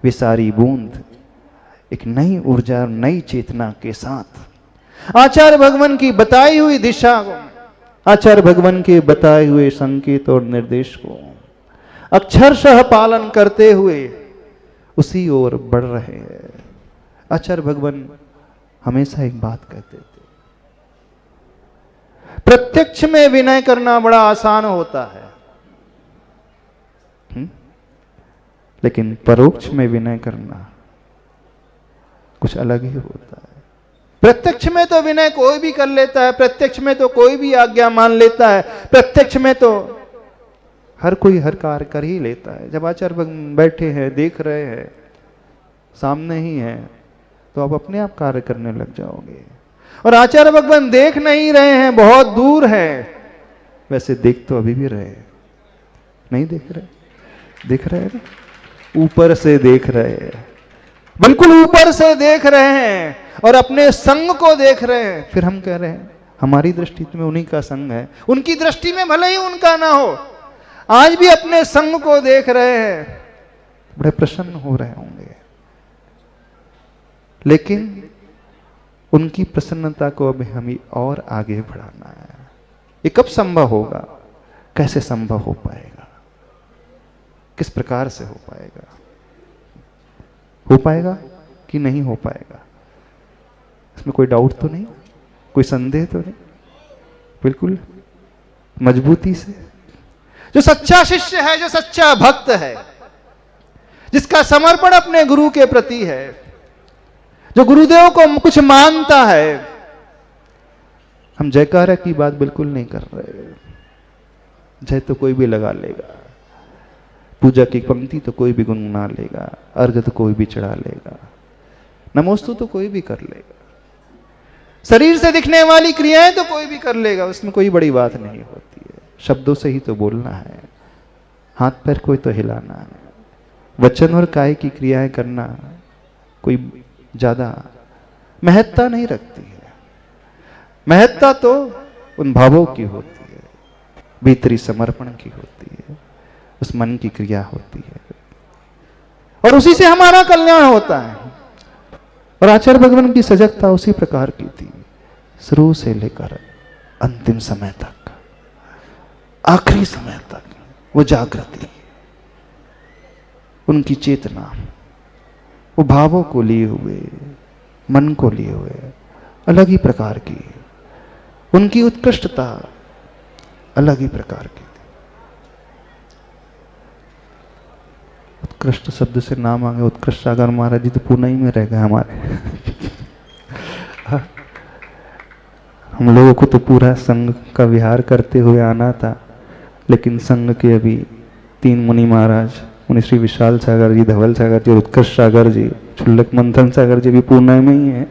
[SPEAKER 11] वे सारी बूंद एक नई ऊर्जा और नई चेतना के साथ आचार्य भगवान की बताई हुई दिशा को, आचार्य भगवान के बताए हुए संकेत और निर्देश को अक्षरशः पालन करते हुए उसी ओर बढ़ रहे हैं। आचार्य भगवान हमेशा एक बात कहते थे, प्रत्यक्ष में विनय करना बड़ा आसान होता है, लेकिन परोक्ष में विनय करना कुछ अलग ही होता है। प्रत्यक्ष में तो विनय कोई भी कर लेता है, प्रत्यक्ष में तो कोई भी आज्ञा मान लेता है, प्रत्यक्ष में तो हर कोई हर कार्य कर ही लेता है। जब आचार्य भगवान बैठे हैं, देख रहे हैं, सामने ही है, तो आप अपने आप कार्य करने लग जाओगे। और आचार्य भगवान देख नहीं रहे हैं, बहुत दूर है, वैसे देख तो अभी भी रहे, नहीं देख रहे? देख रहे हैं, ऊपर से देख रहे हैं, बिल्कुल ऊपर से देख रहे हैं और अपने संग को देख रहे हैं। फिर हम कह रहे हैं हमारी दृष्टि में उन्हीं का संग है, उनकी दृष्टि में भले ही उनका ना हो, आज भी अपने संग को देख रहे हैं, बड़े प्रसन्न हो रहे होंगे। लेकिन उनकी प्रसन्नता को अब हमें और आगे बढ़ाना है। ये कब संभव होगा, कैसे संभव हो पाएगा, किस प्रकार से हो पाएगा कि नहीं हो पाएगा, इसमें कोई डाउट तो नहीं, कोई संदेह तो नहीं, बिल्कुल मजबूती से। जो सच्चा शिष्य है, जो सच्चा भक्त है, जिसका समर्पण अपने गुरु के प्रति है, जो गुरुदेव को कुछ मानता है, हम जयकारा की बात बिल्कुल नहीं कर रहे। जय तो कोई भी लगा लेगा, पूजा की पंक्ति तो कोई भी गुनगुना लेगा, अर्घ तो कोई भी चढ़ा लेगा, नमोस्तु तो कोई भी कर लेगा, शरीर से दिखने वाली क्रियाएं तो कोई भी कर लेगा, उसमें कोई बड़ी बात नहीं होती है। शब्दों से ही तो बोलना है, हाथ पैर कोई तो हिलाना है, वचन और काय की क्रियाएं करना कोई ज्यादा महत्ता नहीं रखती है। महत्ता तो उन भावों की होती है, भीतरी समर्पण की होती है, उस मन की क्रिया होती है, और उसी से हमारा कल्याण होता है। और आचार्य भगवान की सजगता उसी प्रकार की थी, शुरू से लेकर अंतिम समय तक, आखिरी समय तक वो जागृति, उनकी चेतना, वो भावों को लिए हुए, मन को लिए हुए अलग ही प्रकार की, उनकी उत्कृष्टता अलग ही प्रकार की थी। उत्कृष्ट शब्द से नाम आ गया, उत्कृष्ट सागर महाराज जी तो पुणे ही में रह गए हमारे। हम लोगों को तो पूरा संघ का विहार करते हुए आना था, लेकिन संघ के अभी 3 मुनि महाराज, मुनि श्री विशाल सागर जी, धवल सागर जी और उत्कृष्ट सागर जी, क्षुल्लक मंथन सागर जी भी पुणे में ही है।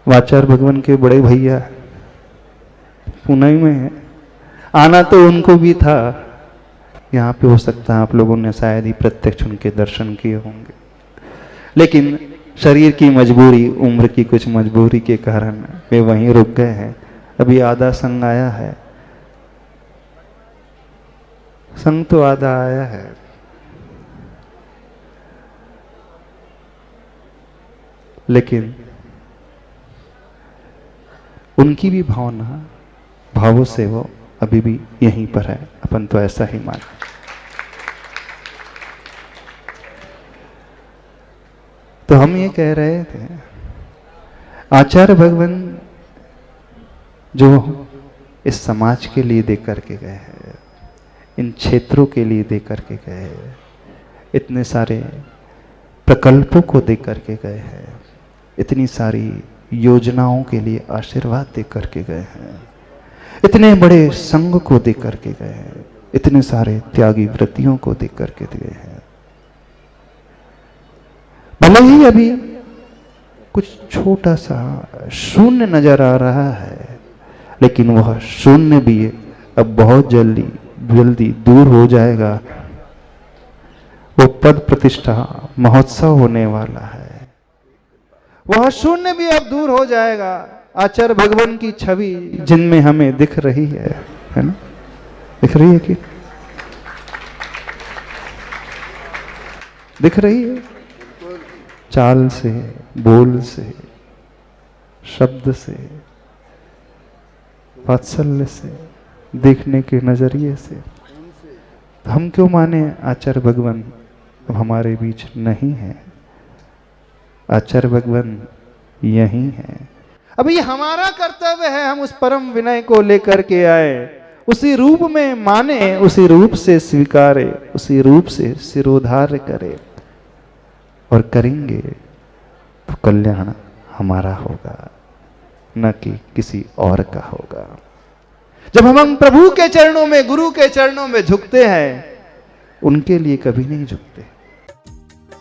[SPEAKER 11] आचार्य भगवान के बड़े भैया पुणे में है, आना तो उनको भी था। यहाँ पे हो सकता है आप लोगों ने शायद ही प्रत्यक्ष उनके दर्शन किए होंगे, लेकिन शरीर की मजबूरी, उम्र की कुछ मजबूरी के कारण वे वहीं रुक गए हैं। अभी आधा संघ आया है, संघ तो आधा आया है, लेकिन उनकी भी भावना, भावों से वो अभी भी यहीं पर है, अपन तो ऐसा ही माने। तो हम ये कह रहे थे, आचार्य भगवान जो इस समाज के लिए दे करके गए हैं, इन क्षेत्रों के लिए दे करके गए हैं, इतने सारे प्रकल्पों को दे करके गए हैं, इतनी सारी योजनाओं के लिए आशीर्वाद दे करके गए हैं, इतने बड़े संघ को दे करके गए हैं, इतने सारे त्यागी व्रतियों को दे करके गए हैं। भले ही अभी कुछ छोटा सा शून्य नजर आ रहा है, लेकिन वह शून्य भी अब बहुत जल्दी दूर हो जाएगा। वो पद प्रतिष्ठा महोत्सव होने वाला है, वह शून्य भी अब दूर हो जाएगा। आचार्य भगवान की छवि जिनमें हमें दिख रही है ना, दिख रही है कि दिख रही है? चाल से, बोल से, शब्द से, वात्सल्य से, देखने के नजरिए से। हम क्यों माने आचार्य भगवान अब हमारे बीच नहीं है? आचार्य भगवान यही है। अब ये हमारा कर्तव्य है, हम उस परम विनय को लेकर के आए, उसी रूप में माने, उसी रूप से स्वीकारे, उसी रूप से सिरोधार्य करे, और करेंगे तो कल्याण हमारा होगा, न कि किसी और का होगा। जब हम प्रभु के चरणों में, गुरु के चरणों में झुकते हैं, उनके लिए कभी नहीं झुकते।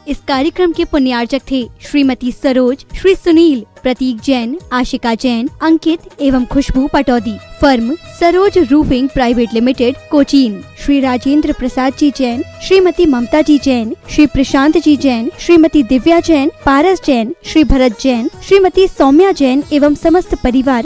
[SPEAKER 1] इस कार्यक्रम के पुण्यार्चक थे श्रीमती सरोज, श्री सुनील, प्रतीक जैन, आशिका जैन, अंकित एवं Khushboo Pataudi. Firm Saroj roofing private limited, Cochin. Shri Rajendra Prasad ji Jain, Shrimati Mamta ji Jain, Shri Prashant ji Jain, Shrimati Divya Jain, Paras Jain, Shri Bharat Jain, Shrimati Saumya Jain एवं समस्त परिवार